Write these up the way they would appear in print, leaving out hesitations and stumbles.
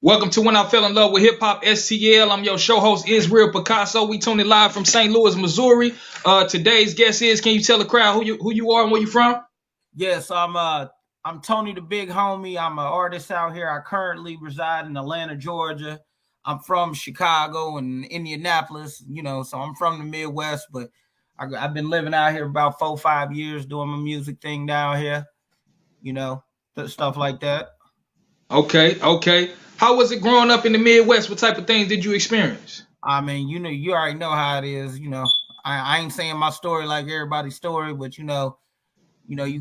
Welcome to When I Fell in Love with Hip Hop STL. I'm your show host, Israel Picasso. We tuning live from St. Louis, Missouri. Today's guest is, can you tell the crowd who you are and where you from? Yes, I'm Tony the Big Homie. I'm an artist out here. I currently reside in Atlanta, Georgia. I'm from Chicago and Indianapolis, so I'm from the Midwest, but I've been living out here about 4 or 5 years doing my music thing down here, stuff like that. Okay. How was it growing up in the Midwest? What type of things did you experience? I mean, you already know how it is. I ain't saying my story like everybody's story, but you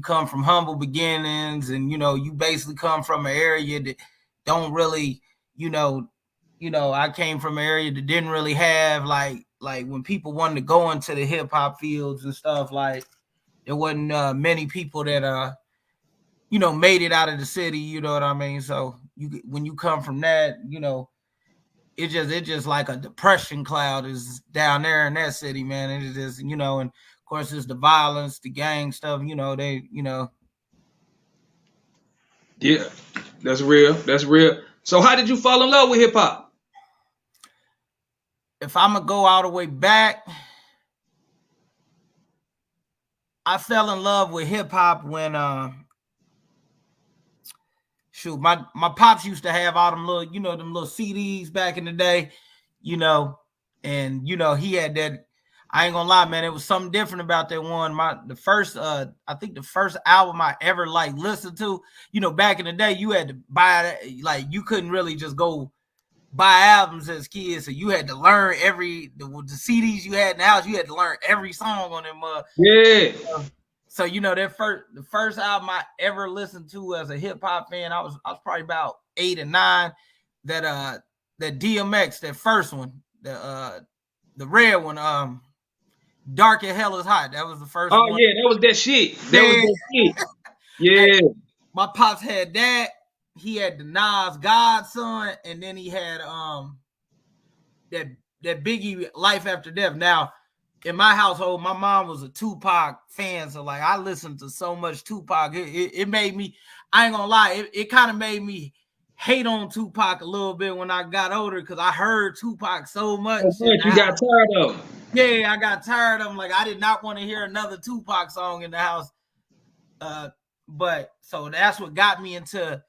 come from humble beginnings, and you basically come from an area that don't really, I came from an area that didn't really have like when people wanted to go into the hip hop fields and stuff, like there wasn't many people that made it out of the city, you know what I mean? So when you come from that, it just like a depression cloud is down there in that city, man. It is, and of course it's the violence, the gang stuff, Yeah, that's real. So how did you fall in love with hip hop? If I'm gonna go all the way back, I fell in love with hip hop when my pops used to have all them little, them little CDs back in the day, and he had that. I ain't gonna lie, man, it was something different about that one. I think the first album I ever listened to, back in the day, you had to buy that, like you couldn't really just go buy albums as kids, so you had to learn the CDs you had in the house, you had to learn every song on them. Yeah. So the first album I ever listened to as a hip hop fan, I was probably about 8 or 9. That DMX, that first one, the red one, Dark and Hell is Hot. That was the first one. Oh yeah, that was that shit. Yeah. My pops had that. He had the Nas Godson, and then he had that Biggie Life After Death. Now, in my household, my mom was a Tupac fan, so like I listened to so much Tupac. It made me, I ain't gonna lie, it kind of made me hate on Tupac a little bit when I got older, because I heard Tupac so much. You got tired of him. Yeah, I got tired of him. Like I did not want to hear another Tupac song in the house. But so that's what got me into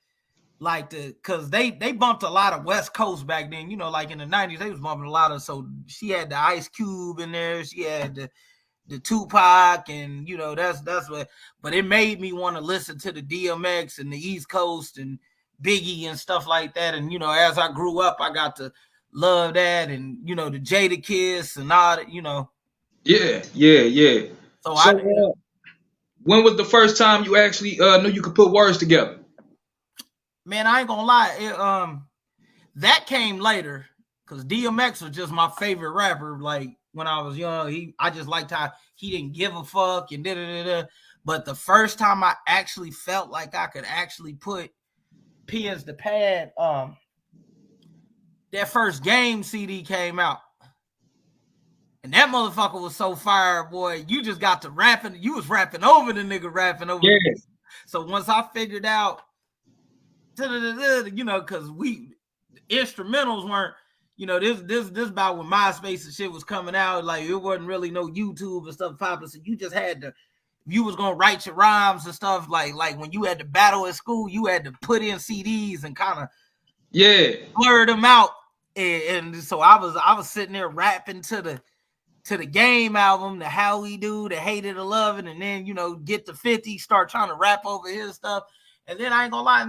because they bumped a lot of West Coast back then, like in the 90s, they was bumping a lot of, so she had the Ice Cube in there, she had the Tupac, and that's what, but it made me want to listen to the DMX and the East Coast and Biggie and stuff like that. And as I grew up, I got to love that, and the Jada Kiss and all that, Yeah. So when was the first time you actually knew you could put words together? Man, I ain't gonna lie, that came later, because DMX was just my favorite rapper. Like when I was young, I just liked how he didn't give a fuck and da. But the first time I actually felt like I could actually put pens to pad, that first Game CD came out, and that motherfucker was so fire, boy. You just got to rapping. You was rapping over the nigga, rapping over. Yeah. So once I figured out, because instrumentals weren't, this about when MySpace and shit was coming out. Like it wasn't really no YouTube and stuff popular. So you just had to, you was gonna write your rhymes and stuff. Like when you had to battle at school, you had to put in CDs and kind of blur them out. And so I was sitting there rapping to the Game album, the How We Do, the Hate It or Love It, and then get to 50, start trying to rap over his stuff. And then I ain't gonna lie,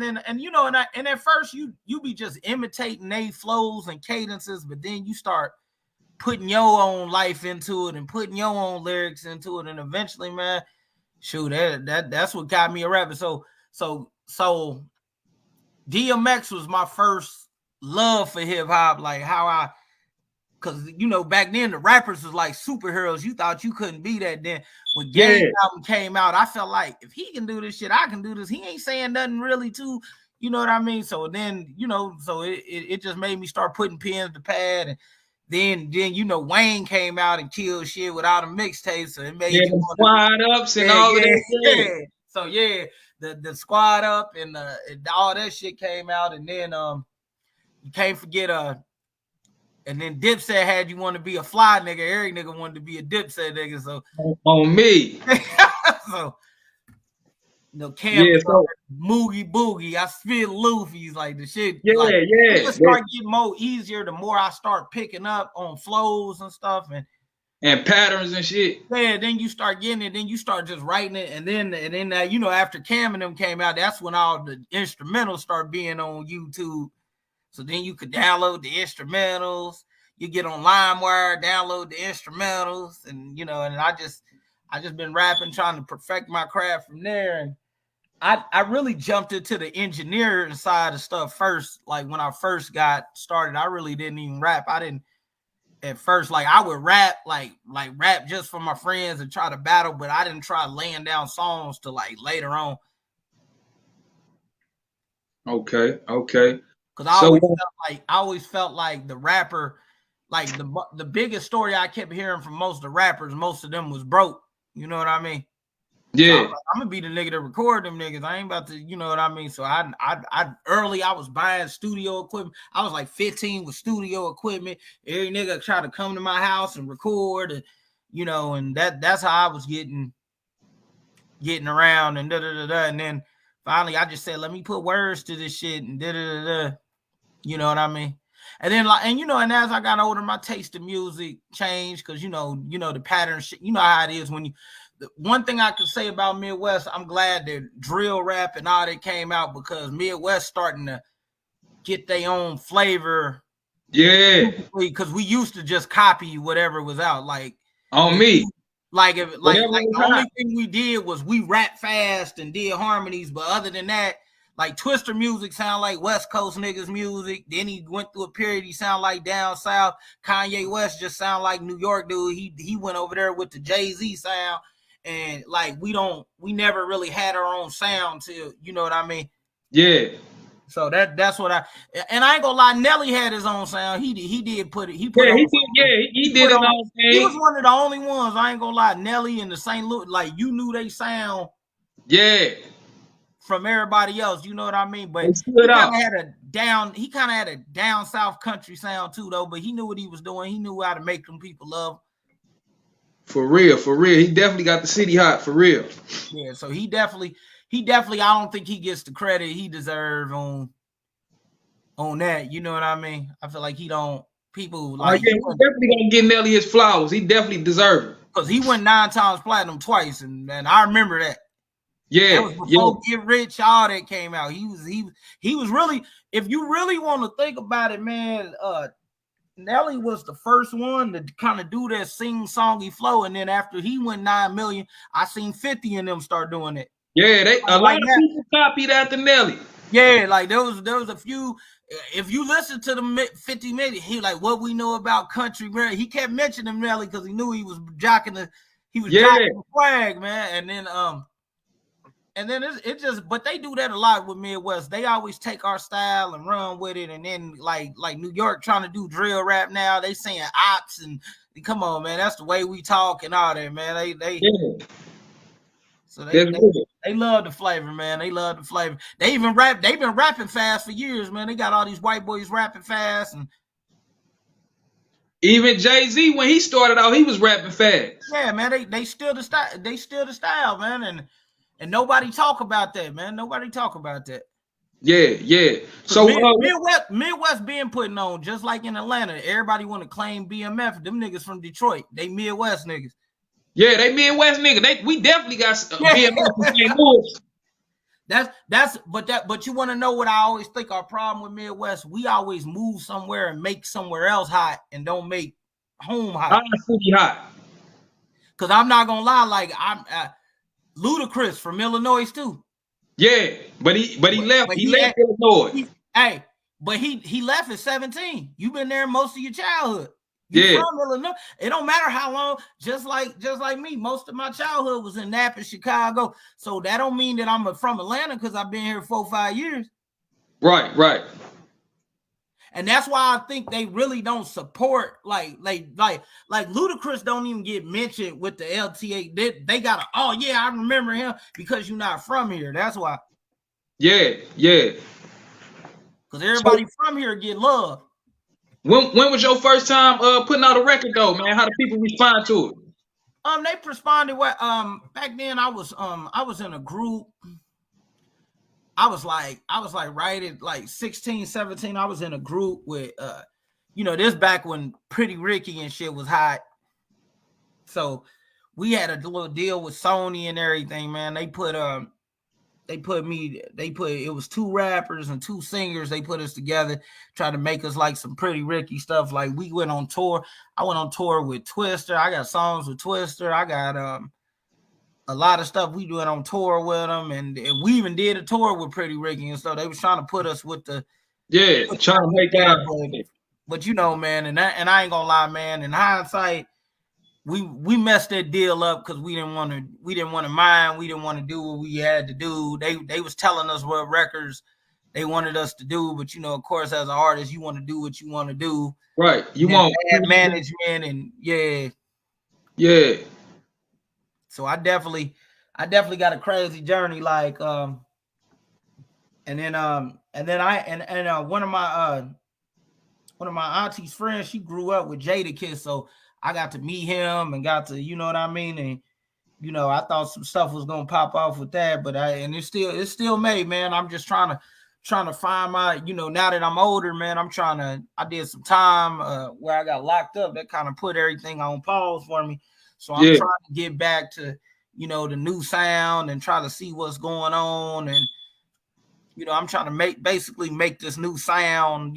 and at first you be just imitating they flows and cadences, but then you start putting your own life into it and putting your own lyrics into it, and eventually, man, shoot, that's what got me a rapper. So DMX was my first love for hip hop, like how because back then the rappers was like superheroes. You thought you couldn't be that. Then when Game album came out, I felt like if he can do this shit, I can do this. He ain't saying nothing really too, you know what I mean? So then, so it just made me start putting pens to pad. And then Wayne came out and killed shit with all the mixtapes. So it made me Squad Ups and all of that. So the Squad Up and all that shit came out, and then You can't forget and then Dipset had You Want to Be a Fly Nigga. Every nigga wanted to be a Dipset nigga. So on me. so Cam Yeah, so Moogie Boogie. I spit Luffy's like the shit. yeah, like, yeah. It just start getting more easier the more I start picking up on flows and stuff and patterns and shit. Yeah, then you start getting it, then you start just writing it, and then after Cam and them came out, that's when all the instrumentals start being on YouTube. So then you could download the instrumentals. You get on LimeWire, download the instrumentals, and and I just been rapping, trying to perfect my craft from there. And I really jumped into the engineering side of stuff first. Like when I first got started, I really didn't even rap. I didn't at first, like I would rap, like rap just for my friends and try to battle, but I didn't try laying down songs till like later on. Okay. Because I always felt like the rapper, like the biggest story I kept hearing from most of the rappers, most of them was broke. You know what I mean? Yeah. So I'm gonna be the nigga to record them niggas. I ain't about to, you know what I mean? So I early I was buying studio equipment. I was like 15 with studio equipment. Every nigga tried to come to my house and record, and and that's how I was getting around and and then finally I just said, let me put words to this shit and you know what I mean? And then and as I got older, my taste in music changed because the pattern shit. You know how it is when you. The one thing I could say about Midwest, I'm glad that drill rap and all that came out because Midwest starting to get their own flavor. Yeah. Because we used to just copy whatever was out. Like on me. The only thing we did was we rap fast and did harmonies, but other than that, like Twister music sound like West Coast niggas music. Then he went through a period he sound like down south. Kanye West just sound like New York dude. He went over there with the Jay-Z sound. And like we never really had our own sound till, you know what I mean? Yeah. So that's what I ain't gonna lie, Nelly had his own sound. He did put it. He did his own thing. He was one of the only ones. I ain't gonna lie, Nelly and the St. Louis, like you knew they sound. Yeah. From everybody else, you know what I mean? But he kind of had a down south country sound too, though. But he knew what he was doing. He knew how to make them people love. For real. He definitely got the city hot, for real. Yeah, so he definitely, I don't think he gets the credit he deserves on that. You know what I mean? I feel like he don't, people like. Yeah, we definitely gonna give Nelly his flowers. He definitely deserves it. Because he went 9 times platinum twice, and I remember that. Yeah. That was before Get Rich, all that came out. He was really, if you really want to think about it, man, Nelly was the first one to kind of do that sing-songy flow, and then after he went 9 million, I seen 50 of them start doing it. Yeah, a lot of people copied after Nelly. Yeah, like there was a few. If you listen to the 50 million, he like what we know about country. He kept mentioning Nelly because he knew he was jocking the flag, man. And then it just, but they do that a lot with Midwest. They always take our style and run with it. And then like New York trying to do drill rap now, they saying ops and come on, man, that's the way we talk and all that, man. They love the flavor, man. They love the flavor. They even rap. They've been rapping fast for years, man. They got all these white boys rapping fast, and even Jay-Z when he started out, he was rapping fast. Yeah, man. They still the style. They still the style, man. And nobody talk about that, man. Nobody talk about that. Yeah. So Midwest being put on just like in Atlanta. Everybody want to claim BMF. Them niggas from Detroit. They Midwest niggas. Yeah, they Midwest niggas. We definitely got BMF from St. Louis. But you want to know what I always think our problem with Midwest? We always move somewhere and make somewhere else hot and don't make home hot. City hot. Cause I'm not gonna lie, like I'm Ludacris from Illinois too. Yeah, but he left. He left Illinois. But he left at 17. You've been there most of your childhood. You from Illinois. It don't matter how long. Just like me, most of my childhood was in Napa, Chicago. So that don't mean that I'm from Atlanta because I've been here 4 or 5 years. Right. And that's why I think they really don't support like Ludacris don't even get mentioned with the LTA. They got I remember him because you're not from here. That's why. Yeah. because everybody from here get love. When was your first time putting out a record though, man? How do people respond to it? They responded back then I was in a group. I was like right at like 16, 17. I was in a group with this back when Pretty Ricky and shit was hot. So we had a little deal with Sony and everything, man. It was 2 rappers and 2 singers. They put us together, tried to make us like some Pretty Ricky stuff. Like we went on tour. I went on tour with Twister. I got songs with Twister. I got a lot of stuff we doing on tour with them, and we even did a tour with Pretty Ricky and stuff. They was trying to put us with the trying to make that. But man, and I ain't gonna lie, man. In hindsight, we messed that deal up because we didn't want to mind. We didn't want to do what we had to do. They was telling us what records they wanted us to do, but of course, as an artist, you want to do what you want to do. Right. You want management and yeah. So I definitely got a crazy journey, like and then one of my auntie's friends, she grew up with Jadakiss, so I got to meet him and got to, you know what I mean, and I thought some stuff was gonna pop off with that, but it's still made, man. I'm just trying to find my, now that I'm older, man, I did some time where I got locked up that kind of put everything on pause for me. So I'm trying to get back to, the new sound and try to see what's going on. And, I'm trying to basically make this new sound,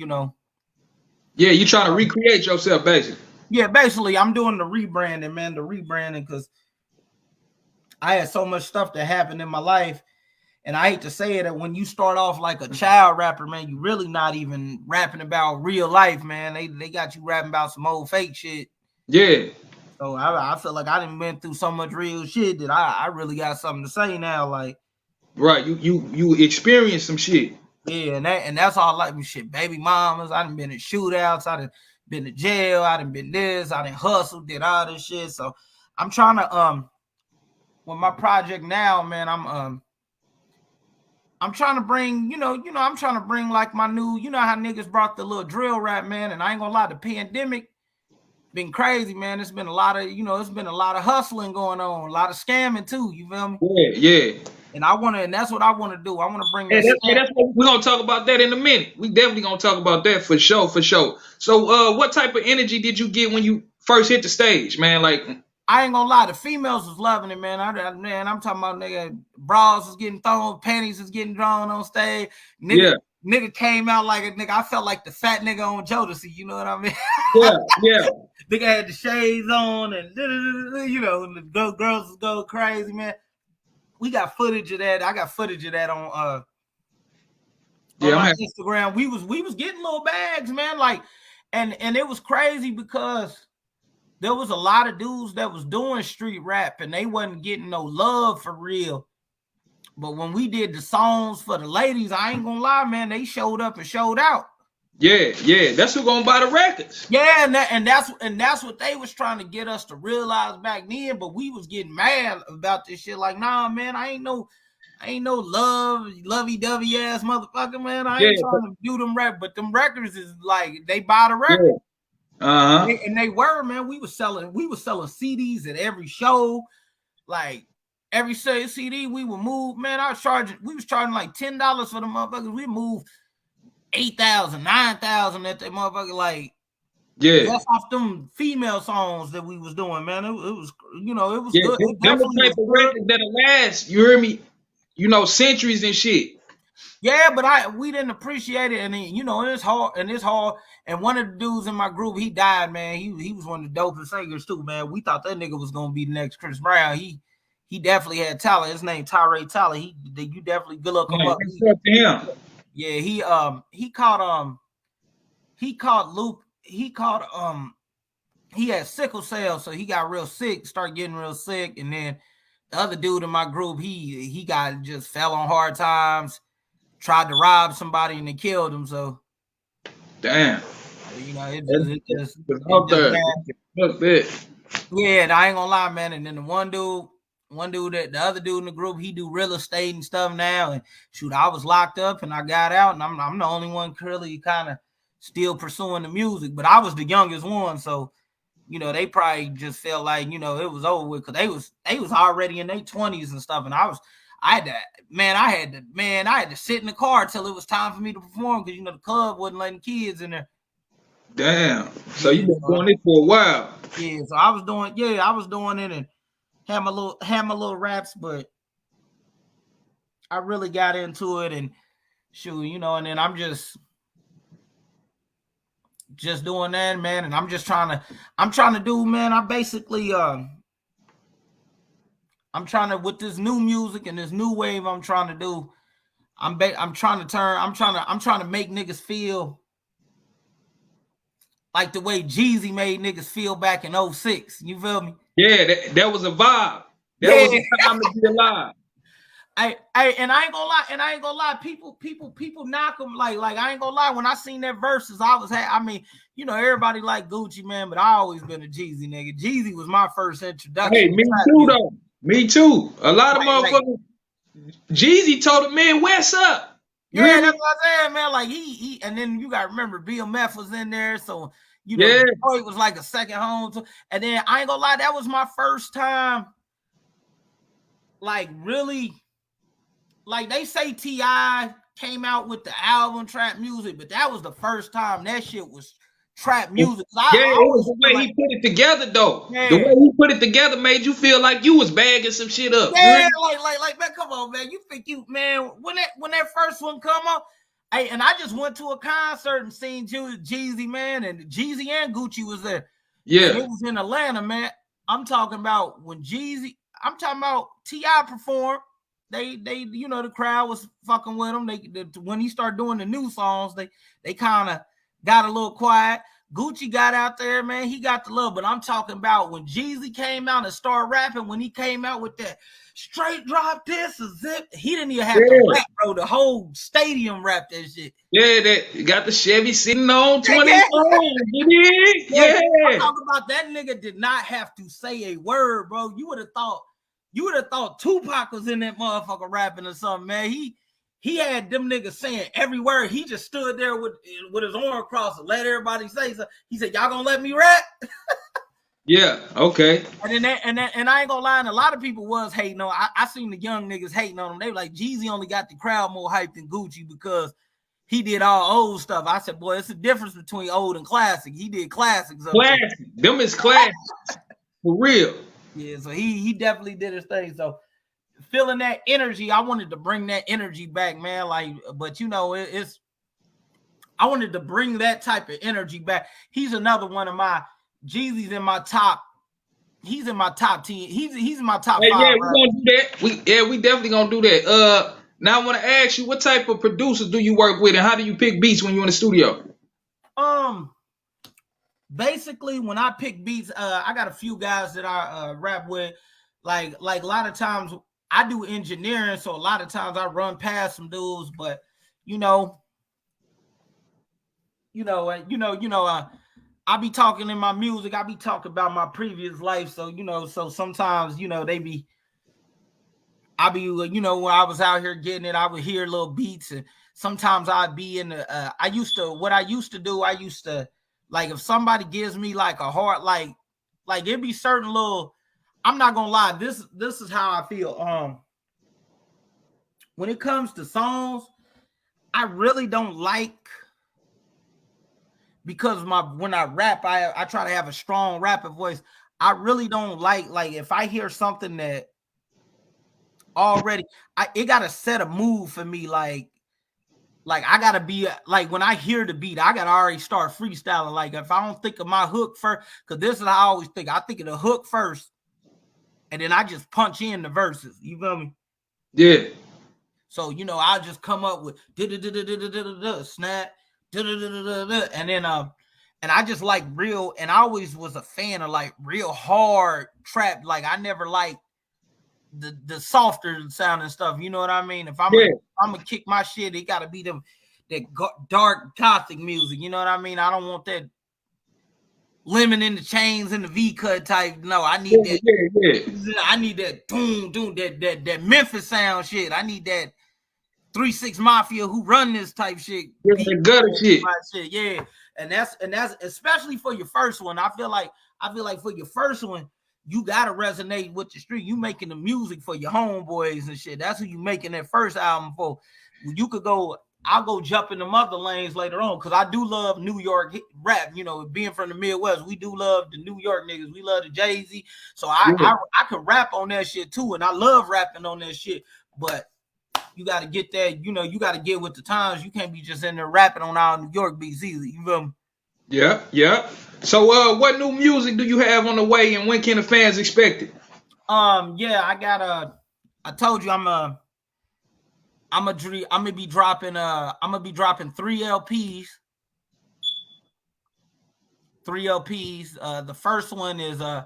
Yeah, you trying to recreate yourself, basically. Yeah, basically, I'm doing the rebranding, man, because I had so much stuff that happened in my life. And I hate to say it, that when you start off like a child rapper, man, you really not even rapping about real life, man. They got you rapping about some old fake shit. Yeah. So I feel like I done went through so much real shit that I really got something to say now. Like, right, you experienced some shit. Yeah, and that's all like me shit. Baby mamas, I done been in shootouts, I done been to jail, I done been this, I done hustled, did all this shit. So I'm trying to with my project now, man, I'm trying to bring, I'm trying to bring like my new, how niggas brought the little drill rap, man. And I ain't gonna lie, the pandemic been crazy, man. It's been a lot of, it's been a lot of hustling going on, a lot of scamming too. You feel me? Yeah. And that's what I want to do. I want to bring that. We're gonna talk about that in a minute. We definitely gonna talk about that for sure. So, what type of energy did you get when you first hit the stage, man? Like, I ain't gonna lie, the females was loving it, man. I'm talking about nigga, bras was getting thrown, panties was getting drawn on stage. Nigga came out like a nigga. I felt like the fat nigga on Jodeci, you know what I mean? Yeah. Nigga had the shades on and the girls was going crazy, man. We got footage of that. I got footage of that on my Instagram. We was getting little bags, man. Like, and it was crazy because there was a lot of dudes that was doing street rap and they wasn't getting no love for real. But when we did the songs for the ladies, I ain't gonna lie, man, they showed up and showed out. Yeah, that's who gonna buy the records. Yeah, and that's what they was trying to get us to realize back then. But we was getting mad about this shit. Like, nah, man, I ain't no lovey-dovey ass motherfucker, man. I ain't trying to do them rap, but them records is like they buy the record. And they were, man. We was selling CDs at every show, like. Every CD we would move, man. We was charging like $10 for the motherfuckers. We moved 8,000, 9,000 at that motherfucker. Like, that's off them female songs that we was doing, man. It was, it was good. It definitely type of record that'll last. You hear me? Centuries and shit. Yeah, but we didn't appreciate it, and then, it's hard. And one of the dudes in my group, he died, man. He was one of the dopest singers too, man. We thought that nigga was gonna be the next Chris Brown. He definitely had talent. His name Tyree Tyler. You definitely good look him up. He had sickle cell, so he got real sick, started getting real sick, and then the other dude in my group, he just fell on hard times, tried to rob somebody and they killed him. So damn. It just Yeah, I ain't gonna lie, man. And then the one dude, one dude that the other dude in the group, he do real estate and stuff now. And shoot, I was locked up and I got out, and I'm the only one really kind of still pursuing the music. But I was the youngest one, so you know, they probably just felt like, you know, it was over with because they was already in their 20s and stuff. And I had to sit in the car till it was time for me to perform because, you know, the club wasn't letting kids in there. Damn. So you've been doing it for a while. Yeah, so I was doing it and had my little raps, but I really got into it and shoot, you know, and then I'm just doing that, man, and I'm trying to do, man. I basically I'm trying to, with this new music and this new wave I'm trying to do, I'm trying to make niggas feel like the way Jeezy made niggas feel back in 06. You feel me? Yeah, that was a vibe. That was a time to be alive. And I ain't gonna lie, people knock them like I ain't gonna lie. When I seen that verses, I mean, you know, everybody like Gucci, man, but I always been a Jeezy nigga. Jeezy was my first introduction. Hey, me too, though. Me too. A lot of motherfuckers. Jeezy told the man, "What's up?" Yeah, that's what I'm saying, man. Like he and then you gotta remember BMF was in there, so you know, Detroit was like a second home. And then I ain't gonna lie, that was my first time, like really. Like they say T.I. came out with the album Trap Music, but that was the first time that shit was trap music. It was the way he put it together, though. Yeah. The way he put it together made you feel like you was bagging some shit up. Yeah, like man, come on, man. You think man, when that first one come up, and I just went to a concert and seen Jeezy, man, and Jeezy and Gucci was there. Yeah. And it was in Atlanta, man. I'm talking about when T.I. performed. They, you know, the crowd was fucking with him. When he started doing the new songs, they kind of got a little quiet. Gucci got out there, man. He got the love, but I'm talking about when Jeezy came out and started rapping. When he came out with that straight drop, this a zip, he didn't even have to rap, bro. The whole stadium rapped that shit. Yeah, that got the Chevy sitting on 20 Yeah. Yeah. I'm talking about that nigga did not have to say a word, bro. You would have thought Tupac was in that motherfucker rapping or something, man. He had them niggas saying every word. He just stood there with his arm crossed and let everybody say so. He said, "Y'all gonna let me rap?" Yeah, okay. And I ain't gonna lie, and a lot of people was hating on. I seen the young niggas hating on him. They were like, Jeezy only got the crowd more hyped than Gucci because he did all old stuff. I said, boy, it's a difference between old and classic. He did classics. Classic. Them is classics. For real. Yeah, so he definitely did his thing. So feeling that energy, I wanted to bring that energy back, man. Like, but you know, I wanted to bring that type of energy back. He's another one of my Jeezy's in my top. He's in my top 10. He's in my top 5. Yeah, we're gonna do that. We definitely gonna do that. Now I want to ask you, what type of producers do you work with, and how do you pick beats when you're in the studio? Basically, when I pick beats, I got a few guys that I rap with. Like a lot of times I do engineering, so a lot of times I run past some dudes. But I be talking in my music. I be talking about my previous life. So so sometimes when I was out here getting it, I would hear little beats, and sometimes I'd be in the. I used to. Like if somebody gives me like a hard like it'd be certain little, I'm not gonna lie, this is how I feel. When it comes to songs, I really don't like, because when I rap, I try to have a strong rapping voice. I really don't like if I hear something that already it gotta set a mood for me, like I gotta be like, when I hear the beat, I gotta already start freestyling. Like if I don't think of my hook first, because this is how I always think. I think of the hook first, and then I just punch in the verses. You feel me? Yeah. So I'll just come up with snap, and then and I just like real. And I always was a fan of like real hard trap. Like I never liked the softer sounding stuff, you know what I mean? If I'm gonna kick my shit, it gotta be that dark gothic music, you know what I mean? I don't want that Lemon in the chains and the V cut type. No, I need that. Yeah. I need that doom, that Memphis sound shit. I need that 3-6 Mafia who run this type shit. Yeah, the gutter shit. Yeah. And that's especially for your first one. I feel like for your first one, you gotta resonate with the street. You making the music for your homeboys and shit. That's who you making that first album for. You could go. I'll go jump in the other lanes later on because I do love New York rap. You know, being from the Midwest, we do love the New York niggas. We love the Jay-Z. So I can rap on that shit too, and I love rapping on that shit. But you got to get that. You know, you got to get with the times. You can't be just in there rapping on our New York beats either. You feel me? Yeah. So, what new music do you have on the way, and when can the fans expect it? Yeah, I got I told you I'm gonna be dropping 3 LPs. 3 LPs. The first one is I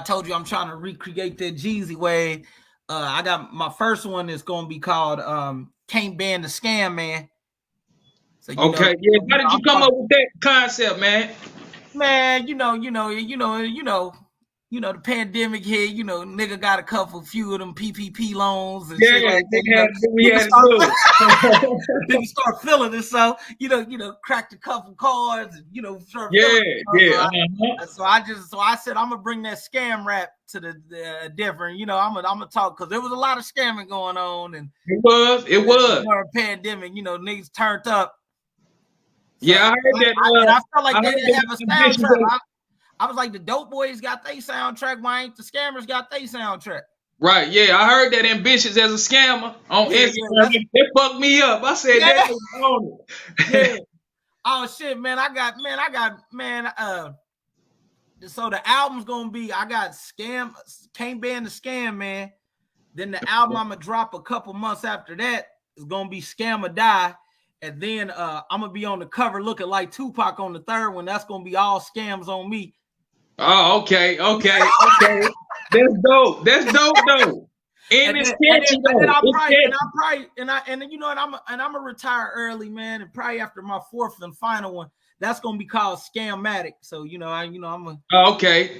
told you I'm trying to recreate that Jeezy wave. I got my first one is gonna be called Can't Ban the Scam Man. So okay, yeah. How did you come up with that concept, man? Man, the pandemic hit, nigga got a few of them PPP loans and shit like that. Nigga start feeling it, so cracked a couple cards and start feeling it. So I said I'm gonna bring that scam rap to the different. I'm gonna talk because there was a lot of scamming going on, and it was during the pandemic. Niggas turned up. So yeah, I heard that. I felt like they didn't have a soundtrack. I was like, the dope boys got their soundtrack. Why ain't the scammers got their soundtrack? Right, yeah. I heard that Ambitious as a scammer on Instagram. It fucked me up. I said that was on it. Yeah. Oh shit, man. So the album's gonna be, I got Can't Ban the Scam Man. Then the album I'm gonna drop a couple months after that is gonna be Scam or Die. And then I'm gonna be on the cover looking like Tupac on the third one. That's gonna be all scams on me. Oh, okay. That's dope. Though. And it's catchy though. I'm gonna retire early, man. And probably after my fourth and final one, that's gonna be called Scammatic. So I'm a. Okay.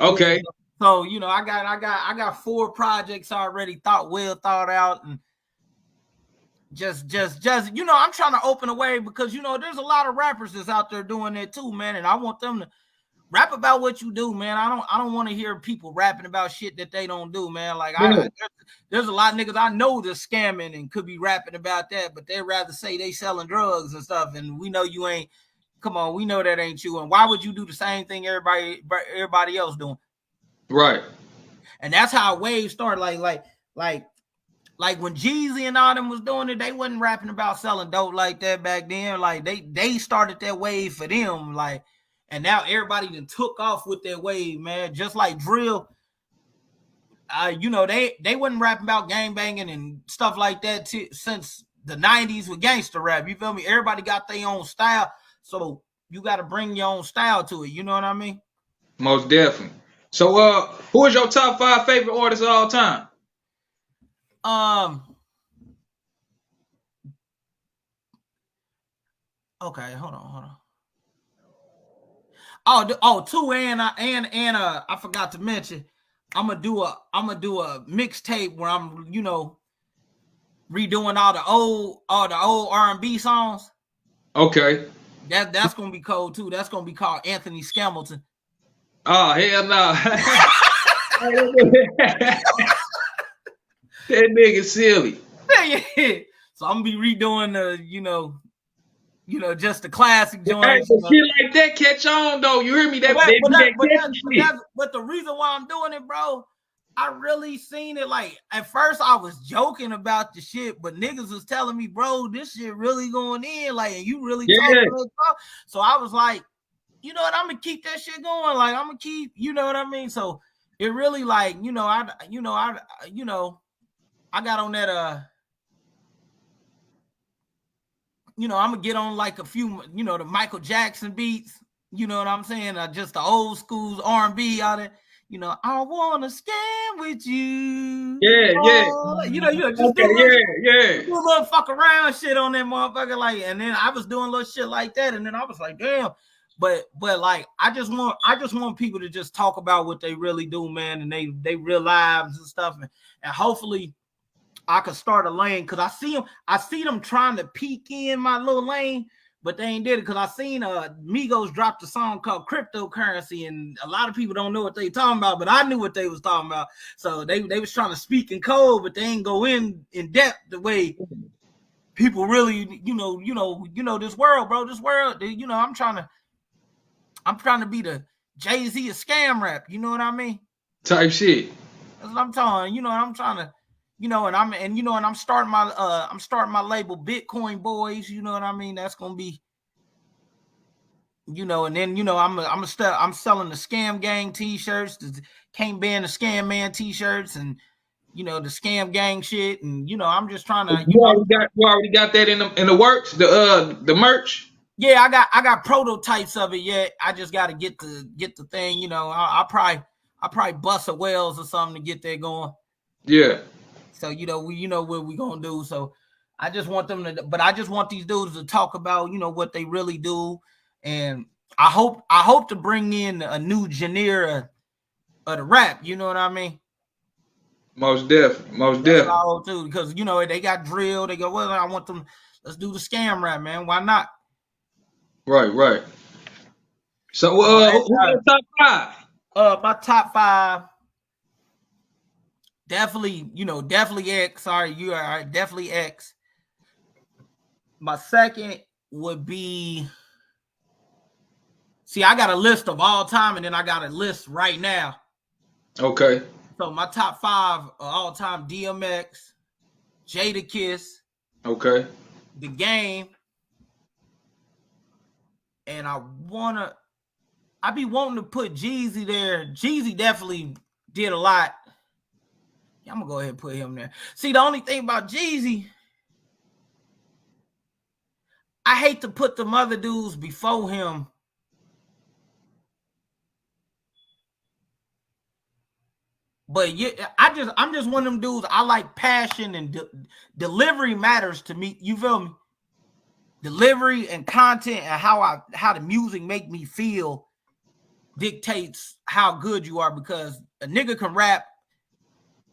So I got 4 projects already thought out, and just I'm trying to open a way because there's a lot of rappers that's out there doing that too, man, and I want them to rap about what you do, man. I don't want to hear people rapping about shit that they don't do, man. Like there's a lot of niggas I know that's scamming and could be rapping about that, but they'd rather say they selling drugs and stuff, and we know you ain't. Come on, we know that ain't you, and why would you do the same thing everybody else doing? Right. And that's how Wave started. Like when Jeezy and all them was doing it, they wasn't rapping about selling dope like that back then. Like they started that wave for them. Like, and now everybody then took off with that wave, man. Just like drill. They wasn't rapping about gangbanging and stuff like that since the 90s with gangster rap. You feel me? Everybody got their own style. So you got to bring your own style to it. You know what I mean? Most definitely. So, who is your top 5 favorite artists of all time? Okay, hold on. Oh, 2 and I forgot to mention. I'm gonna do a mixtape where I'm redoing all the old R&B songs. Okay. That's gonna be cold too. That's gonna be called Anthony Scamilton. Oh hell no. That nigga silly. Yeah. So I'm gonna be redoing the just the classic joints. Hey, shit like that catch on though. You hear me? But the reason why I'm doing it, bro, I really seen it. Like at first I was joking about the shit, but niggas was telling me, bro, this shit really going in. Like, and you really talking. So I was like, you know what? I'm gonna keep that shit going. Like I'm gonna keep, you know what I mean? So it really like, I got on that I'm gonna get on like a few, the Michael Jackson beats, you know what I'm saying? Just the old schools R&B out there, I wanna scam with you. Yeah. Just do a little fuck around shit on that motherfucker. Like, and then I was doing little shit like that, and then I was like, damn, But like I just want people to just talk about what they really do, man, and they real lives and stuff, and hopefully I could start a lane, because I see them trying to peek in my little lane, but they ain't did it, because I seen Migos dropped a song called Cryptocurrency, and a lot of people don't know what they talking about, but I knew what they was talking about. So they was trying to speak in code, but they ain't go in depth the way people really, this world, bro. This world, I'm trying to be the Jay-Z of scam rap, you know what I mean? Type shit. That's what I'm telling you. I'm trying to, and I'm starting my label Bitcoin Boys, you know what I mean? That's gonna be, and then I'm selling the Scam Gang t-shirts, the Can't Ban the Scam Man t-shirts, and the Scam Gang shit, and I'm just trying to, You already got that in the works, the merch. Yeah, I got prototypes of it yet. I just got to get the thing. I'll probably bust a Wells or something to get that going. Yeah. So what we gonna do. So I just want them to, but I just want these dudes to talk about what they really do, and I hope to bring in a new genre of the rap. You know what I mean? Most definitely. That's what I hope too, because they got drill. They go, well, I want them. Let's do the scam rap, man. Why not? Right. So, who's your top five? My top five. Definitely X. Sorry, you are right. Definitely X. My second would be. See, I got a list of all time, and then I got a list right now. Okay. So my top five all time: DMX, Jadakiss. Okay. The Game. And I be wanting to put Jeezy there. Jeezy definitely did a lot. Yeah, I'm gonna go ahead and put him there. See, the only thing about Jeezy, I hate to put them other dudes before him. But yeah, I'm just one of them dudes. I like passion, and delivery matters to me. You feel me? Delivery and content and how the music make me feel dictates how good you are, because a nigga can rap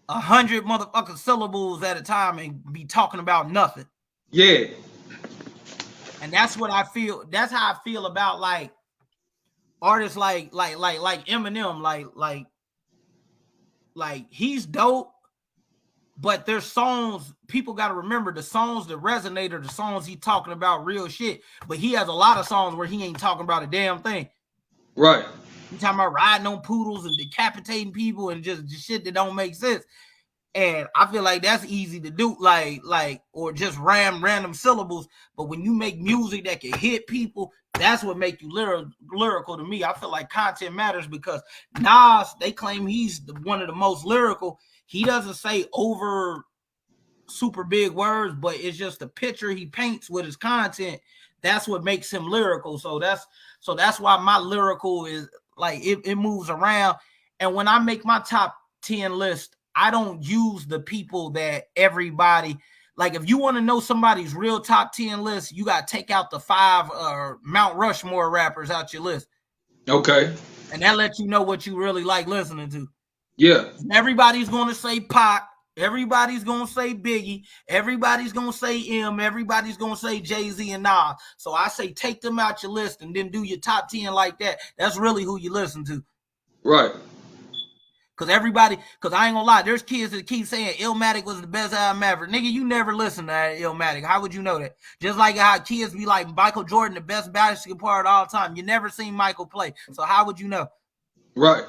100 motherfucking syllables at a time and be talking about nothing. Yeah. And that's what I feel. That's how I feel about like artists like Eminem, like he's dope, but their songs, people got to remember the songs that resonate are the songs he talking about real shit. But he has a lot of songs where he ain't talking about a damn thing. Right. He talking about riding on poodles and decapitating people and just shit that don't make sense. And I feel like that's easy to do, or just random syllables. But when you make music that can hit people, that's what make you lyrical to me. I feel like content matters, because Nas, they claim he's one of the most lyrical. He doesn't say over super big words, but it's just the picture he paints with his content. That's what makes him lyrical. So that's why my lyrical is like it moves around. And when I make my top 10 list, I don't use the people that everybody, like if you want to know somebody's real top 10 list, you got to take out the 5 Mount Rushmore rappers out your list. Okay. And that lets you know what you really like listening to. Yeah. Everybody's going to say Pac. Everybody's going to say Biggie. Everybody's going to say M. Everybody's going to say Jay-Z and Nas. So I say take them out your list and then do your top 10 like that. That's really who you listen to. Right. Because I ain't gonna lie, there's kids that keep saying Illmatic was the best album ever. Nigga, you never listened to Illmatic. How would you know that? Just like how kids be like Michael Jordan, the best basketball player of all time. You never seen Michael play. So how would you know? Right.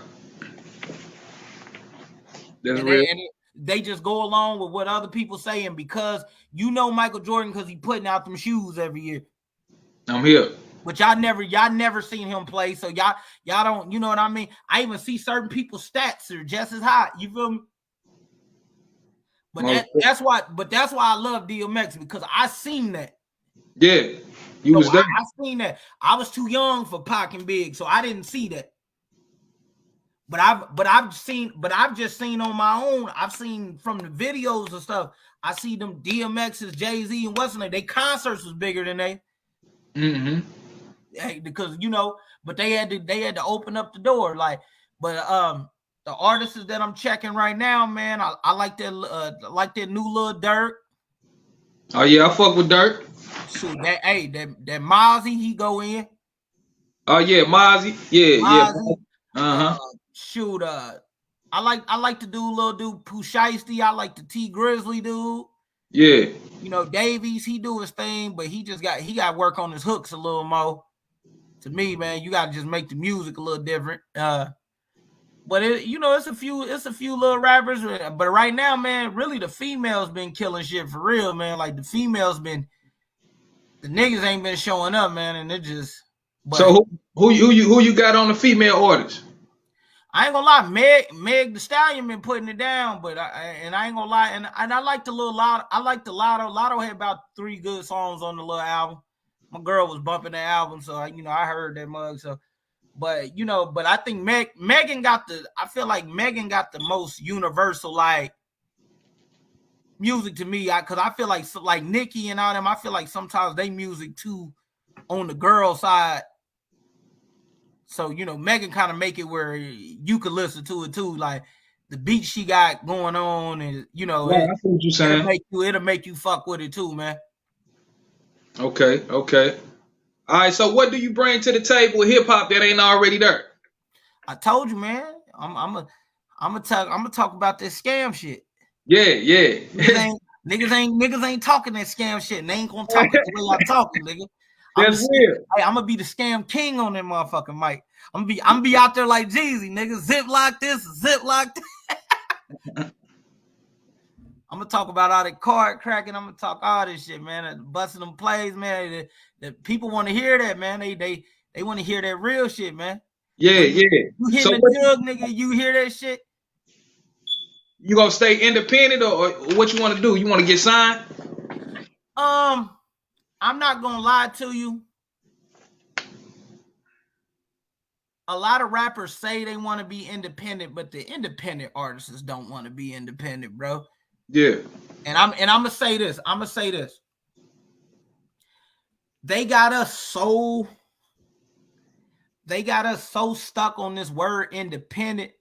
That's real. They just go along with what other people say, and because you know Michael Jordan because he putting out them shoes every year. I'm here. But y'all never seen him play, so y'all don't, you know what I mean? I even see certain people's stats are just as high. You feel me? But that's why I love DMX, because I seen that. Yeah, you was there. I seen that. I was too young for Pac and Big, so I didn't see that. But I've just seen on my own. I've seen from the videos and stuff. I see them DMX's, Jay-Z, and what's their name? They concerts was bigger than they. Mm-hmm. because but they had to open up the door, like. But the artists that I'm checking right now, man, I like that new Lil Durk. Oh yeah, I fuck with Durk. Shoot, that Mozzie, he go in. Oh yeah, Mozzie. Yeah. Shoot, I like the dude Pooh Shiesty. I like the T Grizzly dude. Yeah. Davies, he do his thing, but he got work on his hooks a little more. To me, man, you gotta just make the music a little different. But it's a few little rappers. But right now, man, really the females been killing shit for real, man. Like the niggas ain't been showing up, man, and it just. But so who you got on the female artists? I ain't gonna lie, Meg the Stallion been putting it down, but I ain't gonna lie, and I like the little Lotto. I like the Lotto. Lotto had about 3 good songs on the little album. My girl was bumping the album, so I heard that mug. So, but I think Megan got I feel like Megan got the most universal like music to me, because I feel like Nicki and all them. I feel like sometimes they music too on the girl side. So, Megan kind of make it where you could listen to it too. Like the beat she got going on, and I see what you're saying. It'll make you fuck with it too, man. Okay. All right. So what do you bring to the table with hip hop that ain't already there? I told you, man. I'm gonna talk about this scam shit. Yeah. Niggas ain't talking that scam shit. And they ain't gonna talk it the way I talk it, nigga. That's weird. I'm gonna be the scam king on that motherfucking mic. I'm gonna be out there like Jeezy, nigga. Zip lock this, zip lock that. I'm gonna talk about all that card cracking. I'm gonna talk all this shit, man. Busting them plays, man. The people want to hear that, man. They want to hear that real shit, man. Yeah. You hitting the jug, nigga. You hear that shit? You gonna stay independent, or what you want to do? You want to get signed? I'm not gonna lie to you. A lot of rappers say they want to be independent, but the independent artists don't want to be independent, bro. Yeah. And I'm gonna say this. They got us so stuck on this word independent.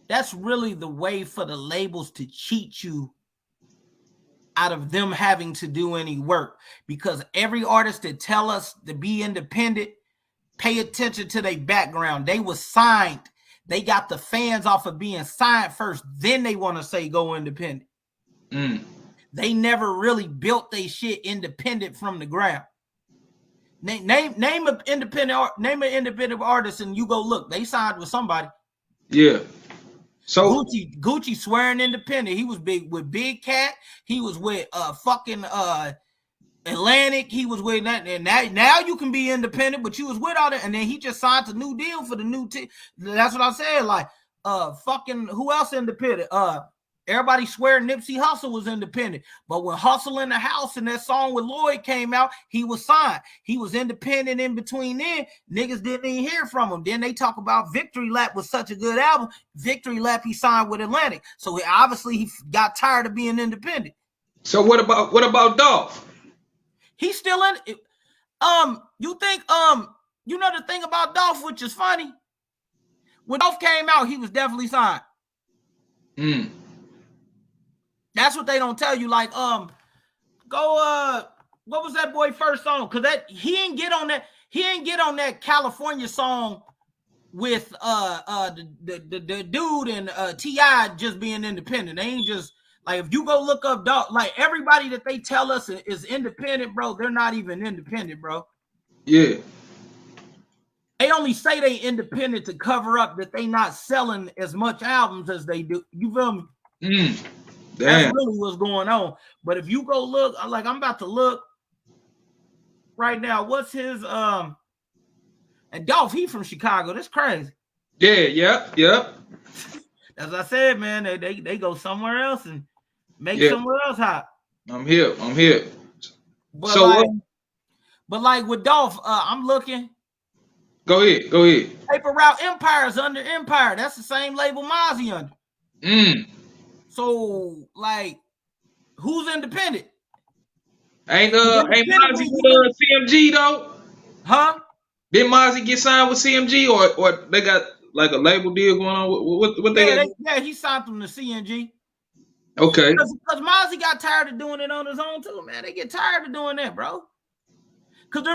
That's really the way for the labels to cheat you out of them having to do any work, because every artist that tell us to be independent, pay attention to their background. They was signed. They got the fans off of being signed first. Then they want to say go independent. They never really built their shit independent from the ground. Name an independent artist and you go look. They signed with somebody. Yeah. So Gucci swearing independent. He was big with Big Cat. He was with fucking Atlantic. He was with that, and now you can be independent, but you was with all that, and then he just signed a new deal for the new that's what I said. Like fucking who else independent? Everybody swear Nipsey Hussle was independent, but when Hustle in the House and that song with Lloyd came out, he was signed. He was independent in between. Then niggas didn't even hear from him. Then they talk about Victory Lap was such a good album. Victory Lap he signed with Atlantic, so he got tired of being independent. So what about Dolph? He's still in it. You think the thing about Dolph, which is funny, when Dolph came out, he was definitely signed. That's what they don't tell you. Like, what was that boy first song? Cause he ain't get on that California song with the dude and T.I. just being independent. They ain't just like, if you go look up Dolph, like everybody that they tell us is independent, bro, they're not even independent, bro. Yeah. They only say they independent to cover up that they not selling as much albums as they do. You feel me? That's really what's going on. But if you go look, like I'm about to look right now, what's his and Dolph, he from Chicago. That's crazy. Yeah. As I said, man, they go somewhere else and make somewhere else hot. I'm here. But like with Dolph, I'm looking. Go ahead. Paper Route Empire's under Empire. That's the same label Mozzie under. So, like, who's independent? Ain't Mozzie with CMG though? Huh? Did Mozzie get signed with CMG or they got like a label deal going on? What they got? Yeah, he signed them to CNG. Okay. Because Mozzie got tired of doing it on his own too, man. They get tired of doing that, bro. Because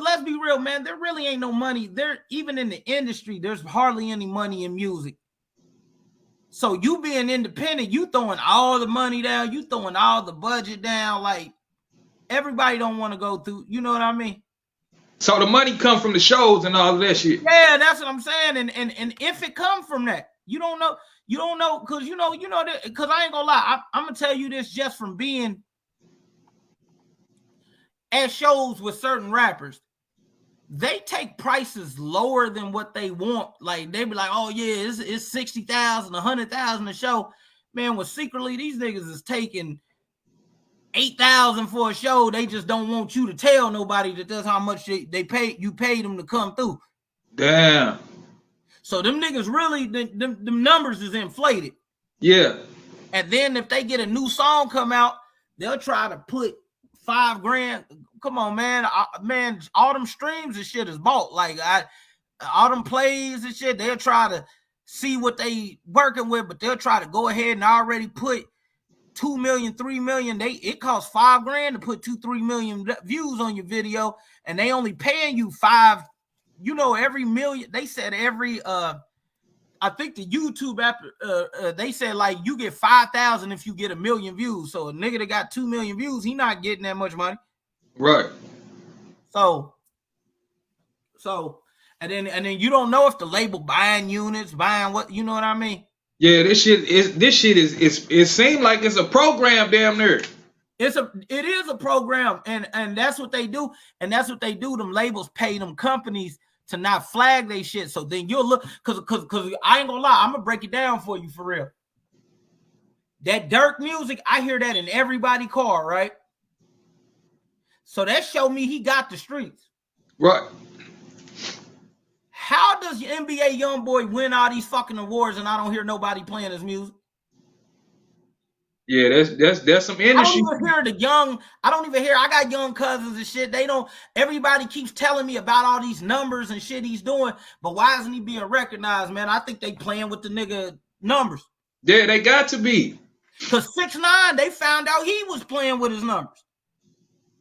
let's be real, man, there really ain't no money. There, even in the industry, there's hardly any money in music. So you being independent, you throwing all the money down, you throwing all the budget down. Like, everybody don't want to go through, you know what I mean? So the money come from the shows and all of that shit. Yeah, that's what I'm saying. And if it comes from that, you don't know, because you know that, because I ain't gonna lie, I'm gonna tell you this just from being at shows with certain rappers. They take prices lower than what they want. Like, they be like, oh yeah, it's 60,000, 100,000 a show. Man, well, secretly these niggas is taking 8,000 for a show. They just don't want you to tell nobody that that's how much they paid them to come through. Damn. So them niggas really, them numbers is inflated. Yeah. And then if they get a new song come out, they'll try to put $5,000. Come on, man. Man, all them streams and shit is bought. Like, all them plays and shit, they'll try to see what they working with, but they'll try to go ahead and already put 2 million, 3 million. It costs $5,000 to put 2-3 million views on your video, and they only paying you $5. You know, every million. They said every I think the YouTube app, they said like you get 5,000 if you get 1 million views. So a nigga that got 2 million views, he not getting that much money. Right. So and then you don't know if the label buying units, buying what, you know what I mean? Yeah, this shit is it seems like it's a program damn near. It is a program, and that's what they do. And that's what they do. Them labels pay them companies to not flag they shit. So then you'll look, cause I ain't gonna lie, I'm gonna break it down for you for real. That Dirk music, I hear that in everybody's car, right? So that show me he got the streets. Right. How does NBA YoungBoy win all these fucking awards and I don't hear nobody playing his music? Yeah, that's some industry. I don't even hear I got young cousins and shit. Everybody keeps telling me about all these numbers and shit he's doing, but why isn't he being recognized, man? I think they playing with the nigga numbers. Yeah, they got to be. Because 6ix9ine, they found out he was playing with his numbers.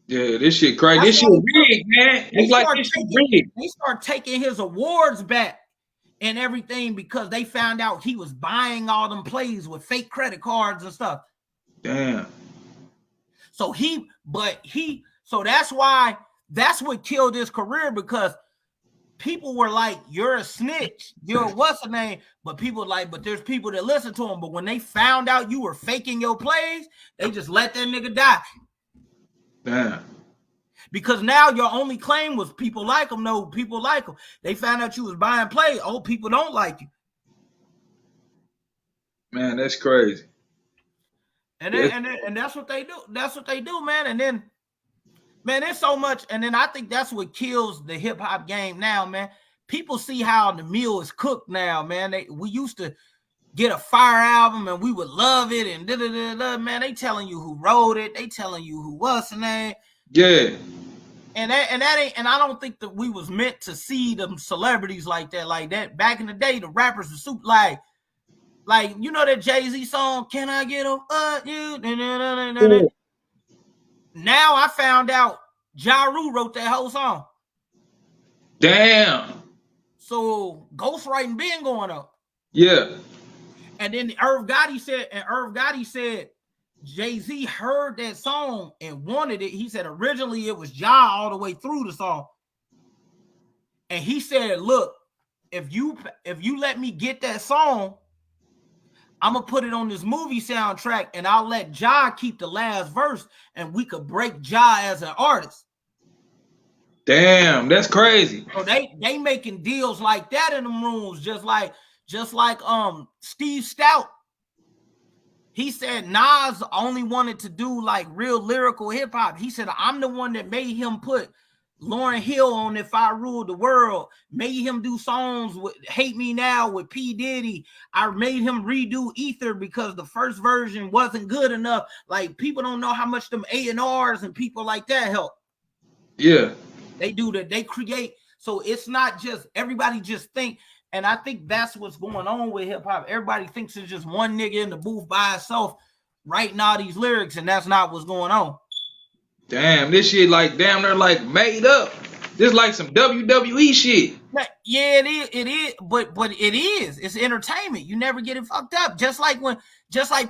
Yeah, this shit crazy. This shit rigged, man. It's like this shit rigged. They start taking his awards back and everything because they found out he was buying all them plays with fake credit cards and stuff. Damn. So that's what killed his career, because people were like, you're a snitch, you're what's the name, but people like, but there's people that listen to him. But when they found out you were faking your plays, they just let that nigga die. Damn. Because now your only claim was people like him. No, people like him. They found out you was buying plays. Oh, people don't like you. Man, that's crazy. And that's what they do. That's what they do, man. And then, man, there's so much. And then I think that's what kills the hip hop game now, man. People see how the meal is cooked now, man. We used to get a fire album and we would love it and da-da-da-da. Man, they telling you who wrote it. They telling you who was the name. Yeah. And that ain't, and I don't think that we was meant to see them celebrities like that. Back in the day, the rappers were super like, you know that Jay-Z song, Can I Get a You? Yeah. Now I found out Ja Rule wrote that whole song. Damn. So ghostwriting been going up. Yeah. And then Irv Gotti said Jay-Z heard that song and wanted it. He said originally it was Ja all the way through the song. And he said, look, if you let me get that song, I'm going to put it on this movie soundtrack and I'll let Ja keep the last verse and we could break Ja as an artist. Damn, that's crazy. So they making deals like that in them rooms, just like Steve Stout. He said Nas only wanted to do like real lyrical hip hop. He said, I'm the one that made him put Lauryn Hill on If I Ruled the World, made him do songs with Hate Me Now with P. Diddy. I made him redo Ether because the first version wasn't good enough. Like, people don't know how much them A&Rs and people like that help. Yeah. They do that. They create. So it's not just everybody just think, and I think that's what's going on with hip hop. Everybody thinks it's just one nigga in the booth by itself writing all these lyrics, and that's not what's going on. Damn, this shit like damn near like made up. This like some WWE shit. Yeah, it is, but it is. It's entertainment. You never get it fucked up. Just like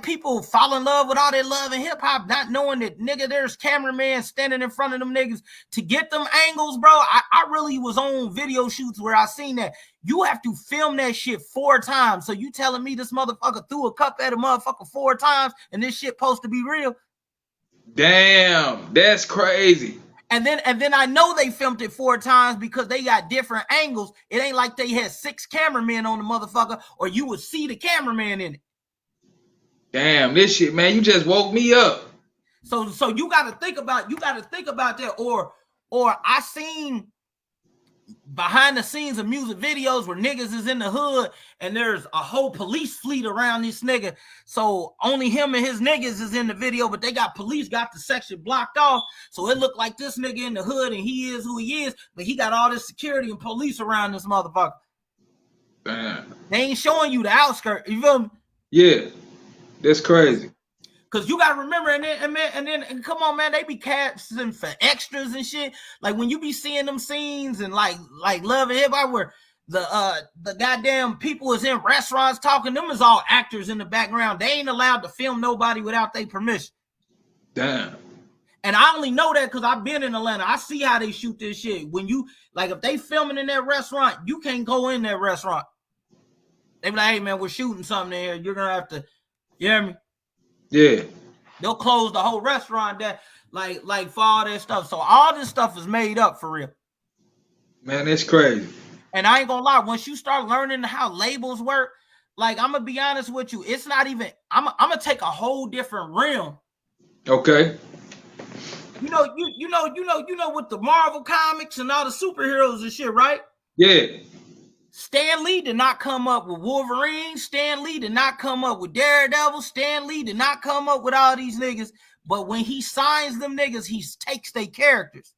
people fall in love with all their love in hip hop, not knowing that nigga, there's cameraman standing in front of them niggas to get them angles, bro. I really was on video shoots where I seen that. You have to film that shit 4 times. So you telling me this motherfucker threw a cup at a motherfucker 4 times and this shit supposed to be real? Damn, that's crazy. And then I know they filmed it 4 times because they got different angles. It ain't like they had 6 cameramen on the motherfucker, or you would see the cameraman in it. Damn, this shit, man, you just woke me up. So you got to think about that. Or I seen behind the scenes of music videos where niggas is in the hood and there's a whole police fleet around this nigga. So only him and his niggas is in the video, but they got police got the section blocked off. So it looked like this nigga in the hood and he is who he is, but he got all this security and police around this motherfucker. Damn. They ain't showing you the outskirt. You feel me? Yeah, that's crazy. Cause you gotta remember, and then come on, man, they be casting for extras and shit. Like when you be seeing them scenes and like Love and Hip Hop where the goddamn people is in restaurants talking, them is all actors in the background. They ain't allowed to film nobody without their permission. Damn. And I only know that because I've been in Atlanta. I see how they shoot this shit. When you like, if they filming in that restaurant, you can't go in that restaurant. They be like, hey man, we're shooting something in here. You're gonna have to, you hear me? Yeah. They'll close the whole restaurant down, like for all that stuff. So all this stuff is made up for real. Man, that's crazy. And I ain't gonna lie, once you start learning how labels work, like I'm gonna be honest with you, it's not even. I'm gonna take a whole different realm. Okay. You know, with the Marvel comics and all the superheroes and shit, right? Yeah. Stan Lee did not come up with Wolverine. Stan Lee did not come up with Daredevil. Stan Lee did not come up with all these niggas. But when he signs them niggas, he takes their characters.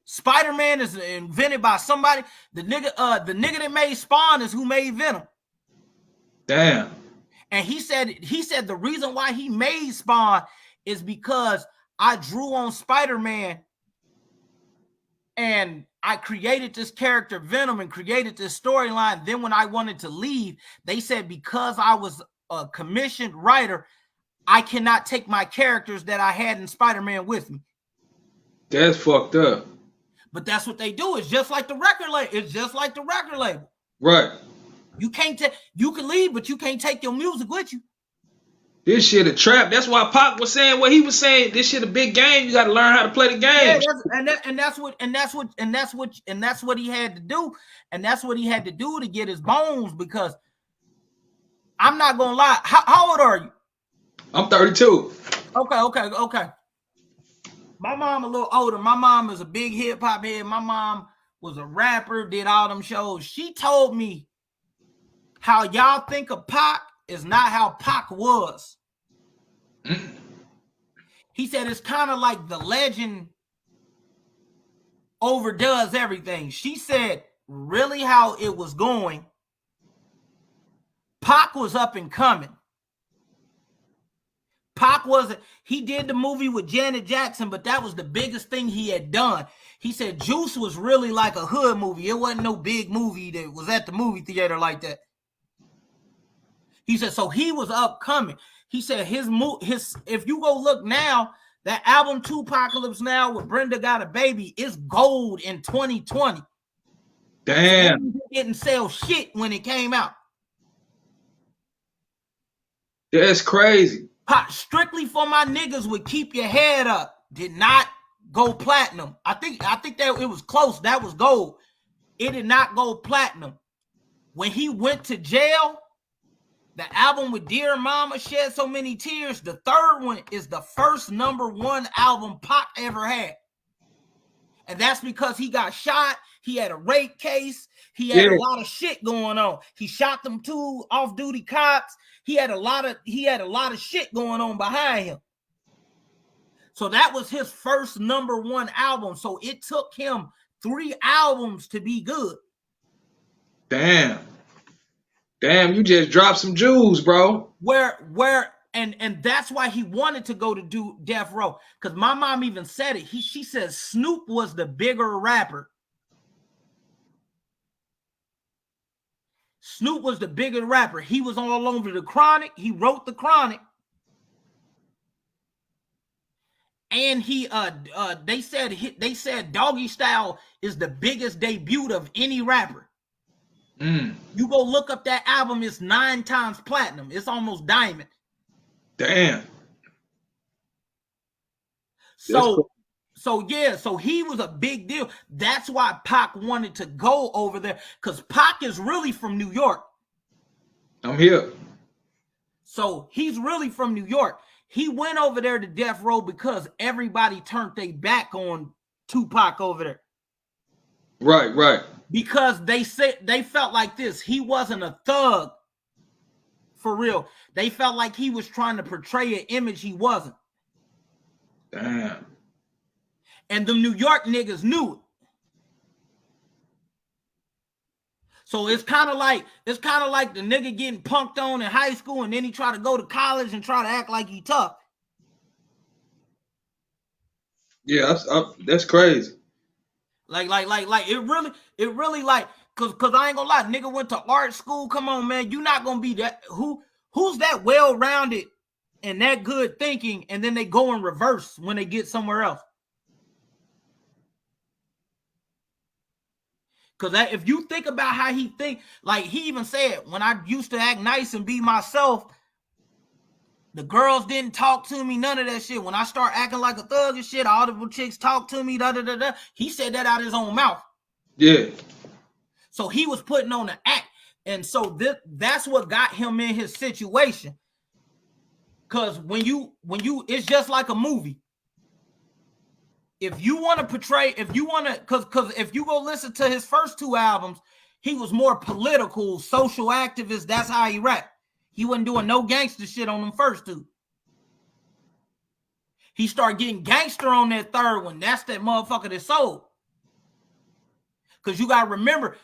Spider-Man is invented by somebody. The nigga that made Spawn is who made Venom. Damn. And he said the reason why he made Spawn is because I drew on Spider-Man and I created this character Venom and created this storyline. Then when I wanted to leave, they said because I was a commissioned writer, I cannot take my characters that I had in Spider-Man with me. That's fucked up. But that's what they do. It's just like the record label. Right. You can't you can leave, but you can't take your music with you. This shit a trap. That's why Pac was saying what he was saying. This shit a big game. You got to learn how to play the game. Yeah, that's what he had to do. And that's what he had to do to get his bones. Because I'm not gonna lie. How old are you? I'm 32. Okay. My mom a little older. My mom is a big hip hop head. My mom was a rapper, did all them shows. She told me how y'all think of Pac is not how Pac was. He said it's kind of like the legend overdoes everything. She said really how it was going. Pac was up and coming. Pac wasn't, he did the movie with Janet Jackson, but that was the biggest thing he had done. He said Juice was really like a hood movie. It wasn't no big movie that was at the movie theater like that. He said, so he was upcoming. He said his if you go look now, that album Tupacalypse Now with Brenda Got a Baby is gold in 2020. Damn. It didn't sell shit when it came out. That's crazy. Pop, Strictly for My Niggas with Keep Your Head Up did not go platinum. I think that it was close. That was gold. It did not go platinum. When he went to jail, the album with Dear Mama Shed So Many Tears, the third one is the first #1 album Pac ever had. And that's because he got shot. He had a rape case. He had a lot of shit going on. He shot them 2 off-duty cops. He had a lot of shit going on behind him. So that was his first #1 album. So it took him 3 albums to be good. Damn, you just dropped some jewels, bro. And that's why he wanted to go to do Death Row. Because my mom even said it. She says Snoop was the bigger rapper. Snoop was the bigger rapper. He was all over the Chronic. He wrote the Chronic. And they said Doggy Style is the biggest debut of any rapper. You go look up that album, it's 9 times platinum. It's almost diamond. Damn. So he was a big deal. That's why Pac wanted to go over there, because Pac is really from New York. I'm here. So he's really from New York. He went over there to Death Row because everybody turned their back on Tupac over there. Right. Because they felt like this. He wasn't a thug for real. They felt like he was trying to portray an image he wasn't. Damn. And the New York niggas knew it. So it's kind of like the nigga getting punked on in high school, and then he try to go to college and try to act like he tough. Yeah, that's crazy. Like it really like, cause I ain't gonna lie, nigga went to art school. Come on, man, you not gonna be that. Who's that well-rounded and that good thinking, and then they go in reverse when they get somewhere else? Because if you think about how he think, like he even said, when I used to act nice and be myself, the girls didn't talk to me, none of that shit. When I start acting like a thug and shit, all the chicks talk to me, da-da-da-da. He said that out of his own mouth. Yeah. So he was putting on an act. And so that's what got him in his situation. Because when you, it's just like a movie. If you want to portray, because if you go listen to his first 2 albums, he was more political, social activist. That's how he rapped. He wasn't doing no gangster shit on them first 2. He started getting gangster on that 3rd one. That's that motherfucker that sold. Because you gotta remember,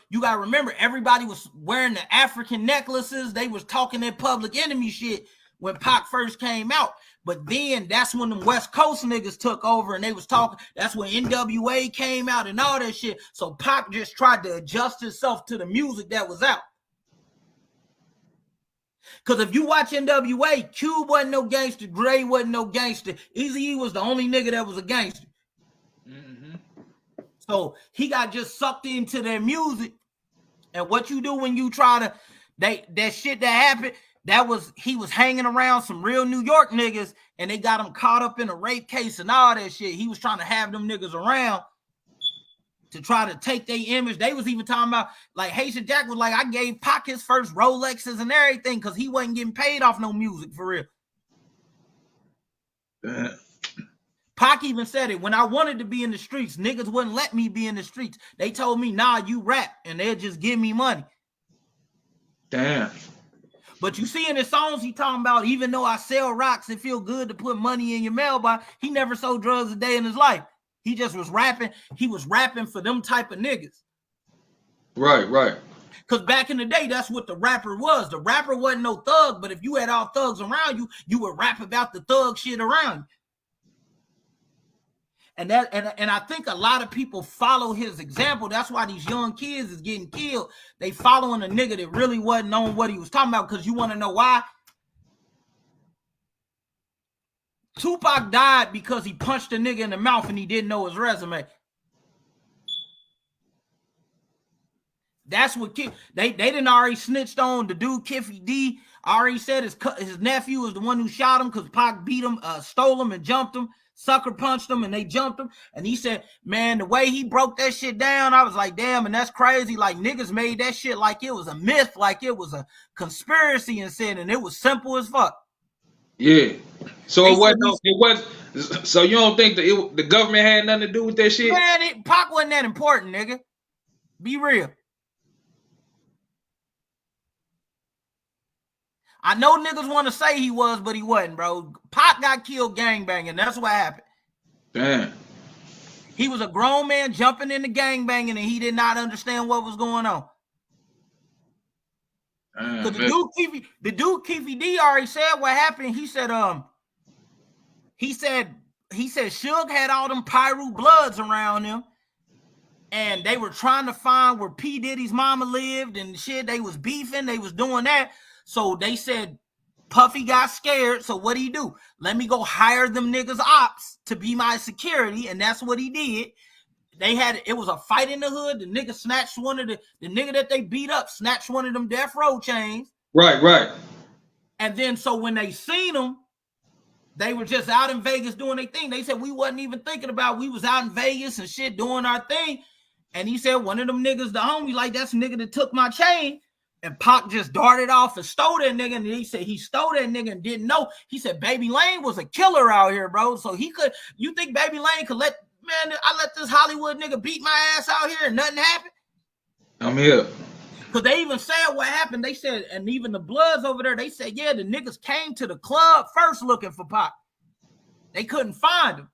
everybody was wearing the African necklaces. They was talking that Public Enemy shit when Pac first came out. But then that's when the West Coast niggas took over and they was talking. That's when NWA came out and all that shit. So Pac just tried to adjust himself to the music that was out. Because if you watch NWA, Cube wasn't no gangster, Dre wasn't no gangster. Eazy-E was the only nigga that was a gangster. Mm-hmm. So he got just sucked into their music. And what you do when you try to, that shit that happened, he was hanging around some real New York niggas, and they got him caught up in a rape case and all that shit. He was trying to have them niggas around to try to take their image. They was even talking about, like, Haitian Jack was like, I gave Pac his first Rolexes and everything because he wasn't getting paid off no music for real. Pac even said it. When I wanted to be in the streets, niggas wouldn't let me be in the streets. They told me, nah, you rap, and they'll just give me money. Damn. But you see in his songs, he talking about, even though I sell rocks, it feel good to put money in your mailbox. He never sold drugs a day in his life. He just was rapping. He was rapping for them type of niggas. Right. Because back in the day, that's what the rapper was. The rapper wasn't no thug, but if you had all thugs around you, you would rap about the thug shit around you. And I think a lot of people follow his example. That's why these young kids is getting killed. They following a nigga that really wasn't knowing what he was talking about. Because you want to know why? Tupac died because he punched a nigga in the mouth and he didn't know his resume. That's what they didn't already snitched on the dude Kiffy D. Already said his nephew was the one who shot him because Pac beat him, stole him and jumped him. Sucker punched him and they jumped him. And he said, man, the way he broke that shit down, I was like, damn, and that's crazy. Like, niggas made that shit like it was a myth, like it was a conspiracy and said, and it was simple as fuck. Yeah. So it was. So you don't think the government had nothing to do with that shit? Man, Pac wasn't that important, nigga. Be real. I know niggas want to say he was, but he wasn't, bro. Pac got killed gangbanging. That's what happened. Damn. He was a grown man jumping in the gangbanging, and he did not understand what was going on. So the dude Keefy D already said what happened. He said Suge had all them Pyru Bloods around him, and they were trying to find where P. Diddy's mama lived and shit. They was beefing, they was doing that. So they said Puffy got scared. So what he do? Let me go hire them niggas ops to be my security, and that's what he did. It was a fight in the hood. The nigga snatched one of the nigga that they beat up, snatched one of them death row chains. Right. And then so when they seen him, they were just out in Vegas doing their thing. They said we wasn't even thinking about, we was out in Vegas and shit doing our thing. And he said one of them niggas, the homie, like, that's the nigga that took my chain. And Pac just darted off and stole that nigga. And he said he stole that nigga and didn't know. He said Baby Lane was a killer out here, bro. So you think Baby Lane could let this Hollywood nigga beat my ass out here and nothing happened? I'm here. Because they even said what happened. They said, and even the Bloods over there, they said, yeah, the niggas came to the club first looking for Pac. They couldn't find him.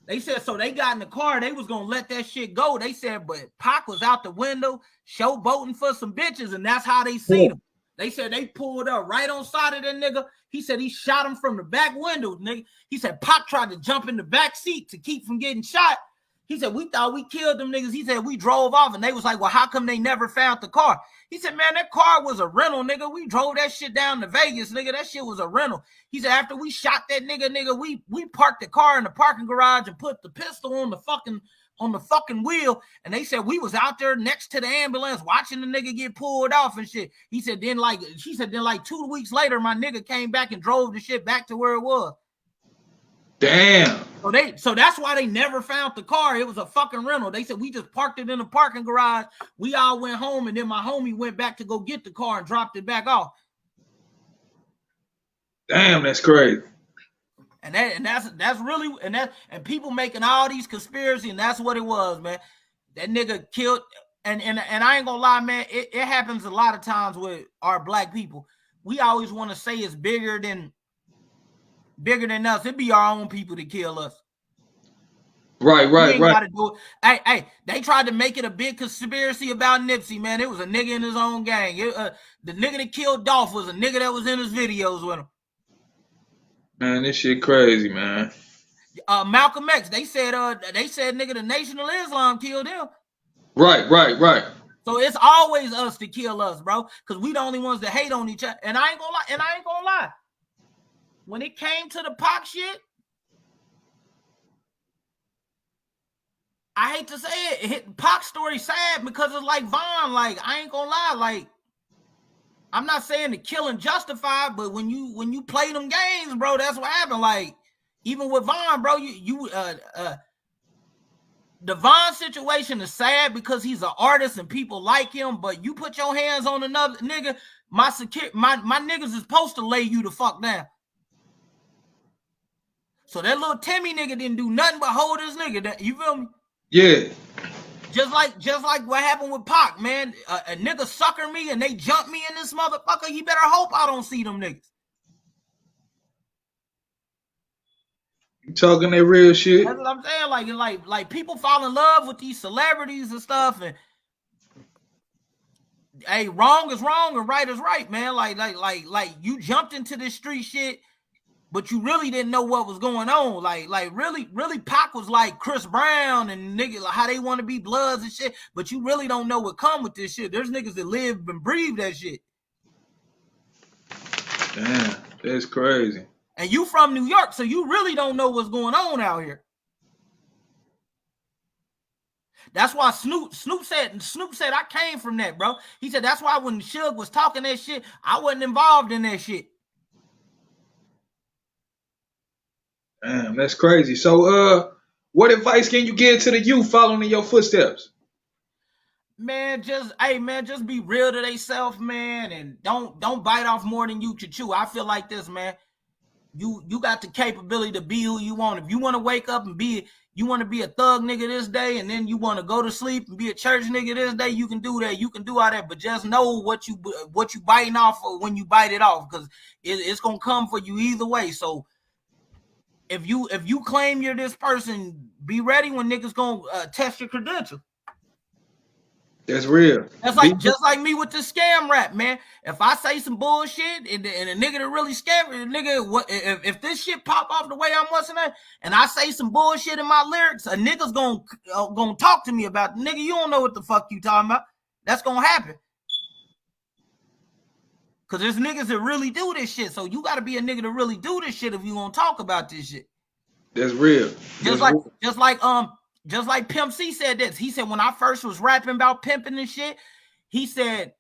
They said, so they got in the car. They was going to let that shit go. They said, but Pac was out the window showboating for some bitches, and that's how they seen him. They said they pulled up right on side of that nigga. He said he shot him from the back window, nigga. He said Pac tried to jump in the back seat to keep from getting shot. He said, we thought we killed them niggas. He said, we drove off, and they was like, well, how come they never found the car? He said, man, that car was a rental, nigga. We drove that shit down to Vegas, nigga. That shit was a rental. He said, after we shot that nigga, we parked the car in the parking garage and put the pistol on the fucking wheel. And they said we was out there next to the ambulance watching the nigga get pulled off and shit. He said, then 2 weeks later, my nigga came back and drove the shit back to where it was. Damn. So that's why they never found the car. It was a fucking rental. They said we just parked it in the parking garage. We all went home, and then my homie went back to go get the car and dropped it back off. Damn, that's crazy. And that's really, and people making all these conspiracy, and that's what it was, man. That nigga killed, and I ain't gonna lie, man. It happens a lot of times with our black people. We always want to say it's bigger than us. It be our own people that kill us. Right. Gotta do it. Hey, they tried to make it a big conspiracy about Nipsey, man. It was a nigga in his own gang. The nigga that killed Dolph was a nigga that was in his videos with him. Man, this shit crazy, man. Malcolm X, they said nigga, the Nation of Islam killed him. Right. So it's always us to kill us, bro, because we the only ones that hate on each other. And I ain't gonna lie. When it came to the Pac shit, I hate to say it, Pac's story sad because it's like Von. Like, I ain't gonna lie, like, I'm not saying the killing justified, but when you play them games, bro, that's what happened. Like, even with Von, bro, the Von situation is sad because he's an artist and people like him, but you put your hands on another nigga, my niggas is supposed to lay you the fuck down. So that little Timmy nigga didn't do nothing but hold his nigga. You feel me? Yeah. Just like what happened with Pac, man. A nigga sucker me and they jump me in this motherfucker. He better hope I don't see them niggas. You talking that real shit? That's what I'm saying. Like people fall in love with these celebrities and stuff. And hey, wrong is wrong and right is right, man. Like you jumped into this street shit, but you really didn't know what was going on. Like really Pac was like Chris Brown and niggas, like how they want to be Bloods and shit, but you really don't know what come with this shit. There's niggas that live and breathe that shit. Damn, that's crazy. And you from New York, so you really don't know what's going on out here. That's why Snoop said I came from that, bro. He said that's why when Suge was talking that shit, I wasn't involved in that shit. Damn, that's crazy. So, what advice can you give to the youth following in your footsteps? Man, just be real to themselves, man, and don't bite off more than you can chew. I feel like this, man. You got the capability to be who you want. If you want to wake up and you want to be a thug nigga this day, and then you want to go to sleep and be a church nigga this day, you can do that. You can do all that, but just know what you biting off when you bite it off, because it's gonna come for you either way. So if you claim you're this person, be ready when niggas gonna test your credentials. That's real. That's like just like me with the scam rap, man. If I say some bullshit and a nigga that really scam, nigga, what if this shit pop off the way I'm watching that, and I say some bullshit in my lyrics, a nigga's gonna talk to me about, nigga, you don't know what the fuck you talking about. That's gonna happen. Cause there's niggas that really do this shit. So you gotta be a nigga to really do this shit if you gonna talk about this shit. That's real. Just like Pimp C said this. He said when I first was rapping about pimping and shit, he said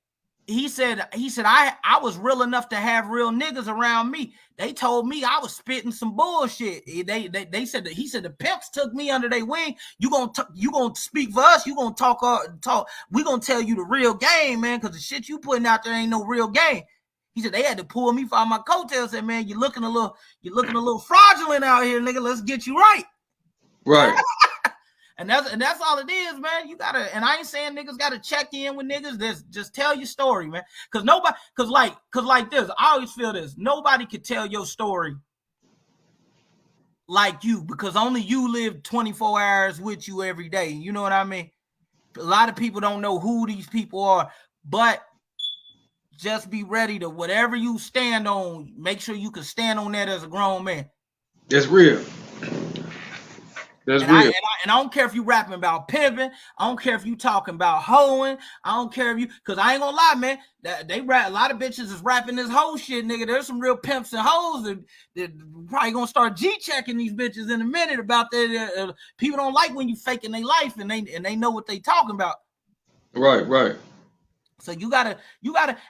I was real enough to have real niggas around me. They told me I was spitting some bullshit. They said that he said the pimps took me under their wing. You gonna speak for us. You gonna talk. We gonna tell you the real game, man. Because the shit you putting out there ain't no real game. He said they had to pull me from my coattails. Said, man, you're looking a little fraudulent out here, nigga. Let's get you right. Right. And that's all it is, man. You gotta, and I ain't saying niggas gotta check in with niggas. Just tell your story, man. Cause like this, I always feel this. Nobody could tell your story like you, because only you live 24 hours with you every day. You know what I mean? A lot of people don't know who these people are, but just be ready to whatever you stand on, make sure you can stand on that as a grown man. That's real. That's real. And I don't care if you rapping about pimping. I don't care if you talking about hoeing. I don't care if you, because I ain't gonna lie, man. They rap, a lot of bitches is rapping this hoe shit, nigga. There's some real pimps and hoes that probably gonna start G-checking these bitches in a minute about that. People don't like when you faking their life and they know what they talking about. Right. So you gotta,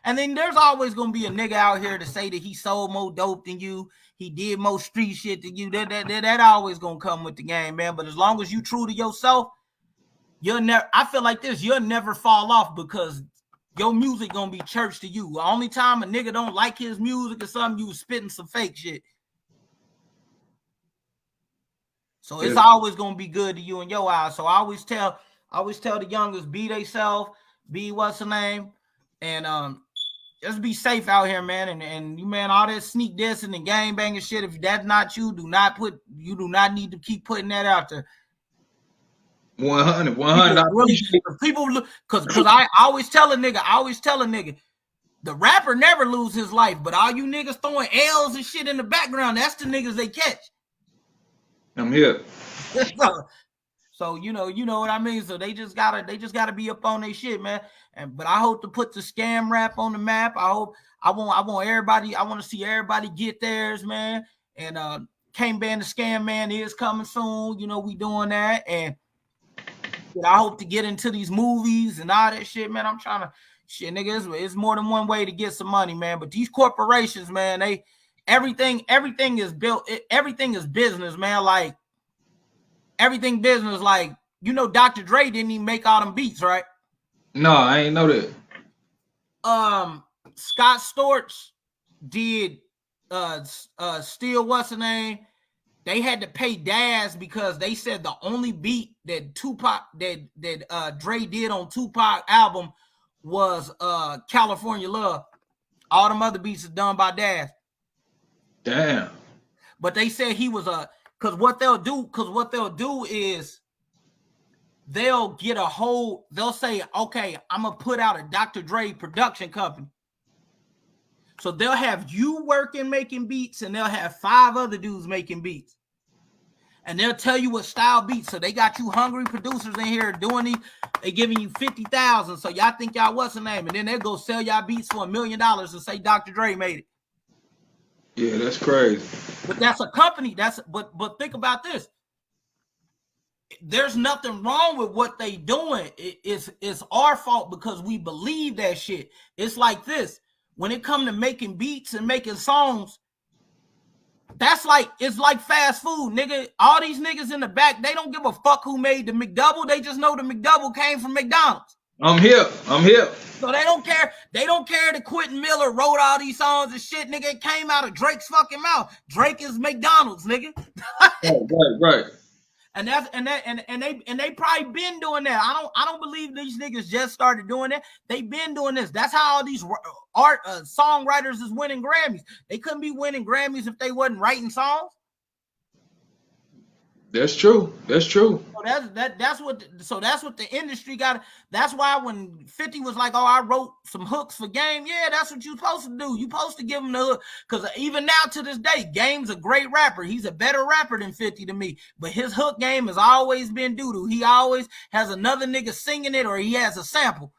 and then there's always gonna be a nigga out here to say that he sold more dope than you, he did more street shit than you. That always gonna come with the game, man. But as long as you true to yourself, you'll never. I feel like this, you'll never fall off because your music gonna be church to you. The only time a nigga don't like his music or something, you spitting some fake shit. So it's always gonna be good to you in your eyes. So I always tell the youngest, be they self. Be what's the name, and just be safe out here, man. And you, man, all that sneak dissing and gang banging shit, if that's not you, do not need to keep putting that out there. 100. People look, because I always tell a nigga, the rapper never lose his life, but all you niggas throwing L's and shit in the background, that's the niggas they catch. I'm here. So you know what I mean. So they just gotta be up on their shit, man. But I hope to put the scam rap on the map. I want everybody. I want to see everybody get theirs, man. And Can't Ban the Scam Man is coming soon. You know we doing that, and I hope to get into these movies and all that shit, man. I'm trying to shit, nigga. It's more than one way to get some money, man. But these corporations, man, everything is built. Everything is business, man. Like. Everything business, like, you know, Dr. Dre didn't even make all them beats, right? No, I ain't know that. Scott Storch did Still What's the Name. They had to pay Daz because they said the only beat that Dre did on Tupac album was California Love. All them other beats is done by Daz. Damn. But they said he was because what they'll do is they'll say, okay, I'm gonna put out a Dr. Dre production company. So they'll have you working making beats, and they'll have 5 other dudes making beats. And they'll tell you what style beats. So they got you hungry producers in here doing these, they giving you 50,000. So y'all think y'all what's the name? And then they'll go sell y'all beats for $1 million and say Dr. Dre made it. Yeah, that's crazy. But that's a company. But think about this. There's nothing wrong with what they doing. It's our fault because we believe that shit. It's like this. When it come to making beats and making songs, it's like fast food, nigga. All these niggas in the back, they don't give a fuck who made the McDouble. They just know the McDouble came from McDonald's. I'm here. So they don't care. They don't care that Quentin Miller wrote all these songs and shit, nigga. It came out of Drake's fucking mouth. Drake is McDonald's, nigga. Right. And they probably been doing that. I don't believe these niggas just started doing that. They've been doing this. That's how all these songwriters is winning Grammys. They couldn't be winning Grammys if they wasn't writing songs. That's true. That's true. So that's what the industry got. That's why when 50 was like, "Oh, I wrote some hooks for Game," yeah, that's what you're supposed to do. You're supposed to give him the hook, because even now to this day, Game's a great rapper. He's a better rapper than 50 to me, but his hook game has always been doo-doo. He always has another nigga singing it, or he has a sample.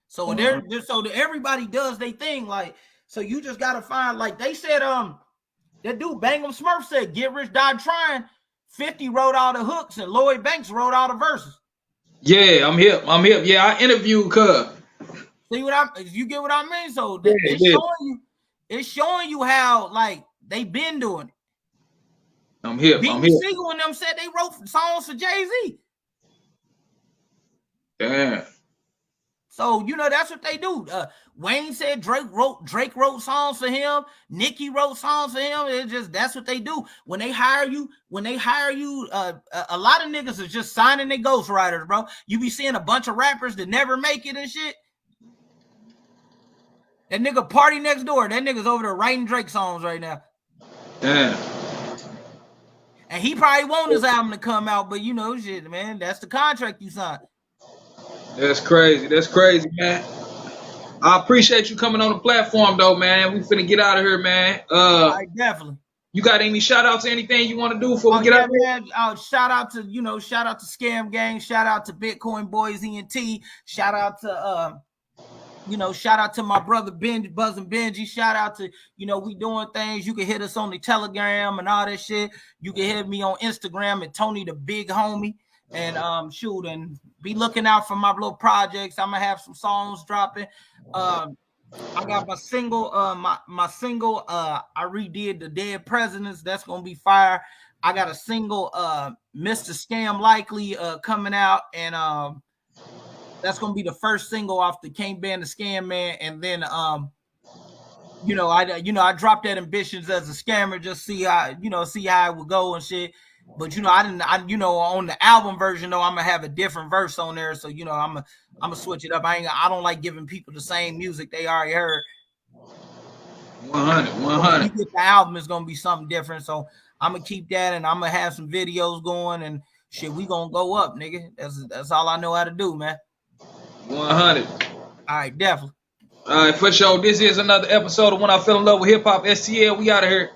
So everybody does their thing. Like, so you just gotta find, like they said, that dude Bangum Smurf said, "Get rich, die trying." 50 wrote all the hooks and Lloyd Banks wrote all the verses. Yeah, I'm hip. Yeah, I interviewed Cub. See you get what I mean? So Yeah, it's showing you how, like, they been doing it. I'm hip. Siegel and them said they wrote songs for Jay-Z. Damn. So, that's what they do. Wayne said Drake wrote songs for him. Nicki wrote songs for him. It's just, that's what they do. When they hire you, a lot of niggas is just signing their ghostwriters, bro. You be seeing a bunch of rappers that never make it and shit. That nigga Party Next Door, that nigga's over there writing Drake songs right now. Damn. And he probably want his album to come out, but shit, man, that's the contract you signed. That's crazy. That's crazy, man. I appreciate you coming on the platform, though, man. We finna get out of here, man. Definitely. You got any shout outs or anything you want to do before we get out of here? Man, shout out to Scam Gang, shout out to Bitcoin Boys ENT, shout out to shout out to my brother Buzzin' Benji, shout out to, we doing things. You can hit us on the Telegram and all that shit. You can hit me on Instagram at Tony the Big Homie. And and be looking out for my little projects. I'm gonna have some songs dropping. I got my single, I redid the Dead Presidents. That's gonna be fire. I got a single, Mr. Scam Likely, coming out, and that's gonna be the first single off the Can't Ban the Scam Man. And then I dropped that Ambitions as a scammer, just see how it would go and shit. But on the album version though, I'm gonna have a different verse on there. So I'm gonna switch it up. I don't like giving people the same music they already heard. 100. You get the album, is gonna be something different. So I'm gonna keep that, and I'm gonna have some videos going and shit. We gonna go up, nigga. That's all I know how to do, man. 100. All right, definitely. All right, for sure. This is another episode of When I Fell in Love with Hip Hop STL. We out of here.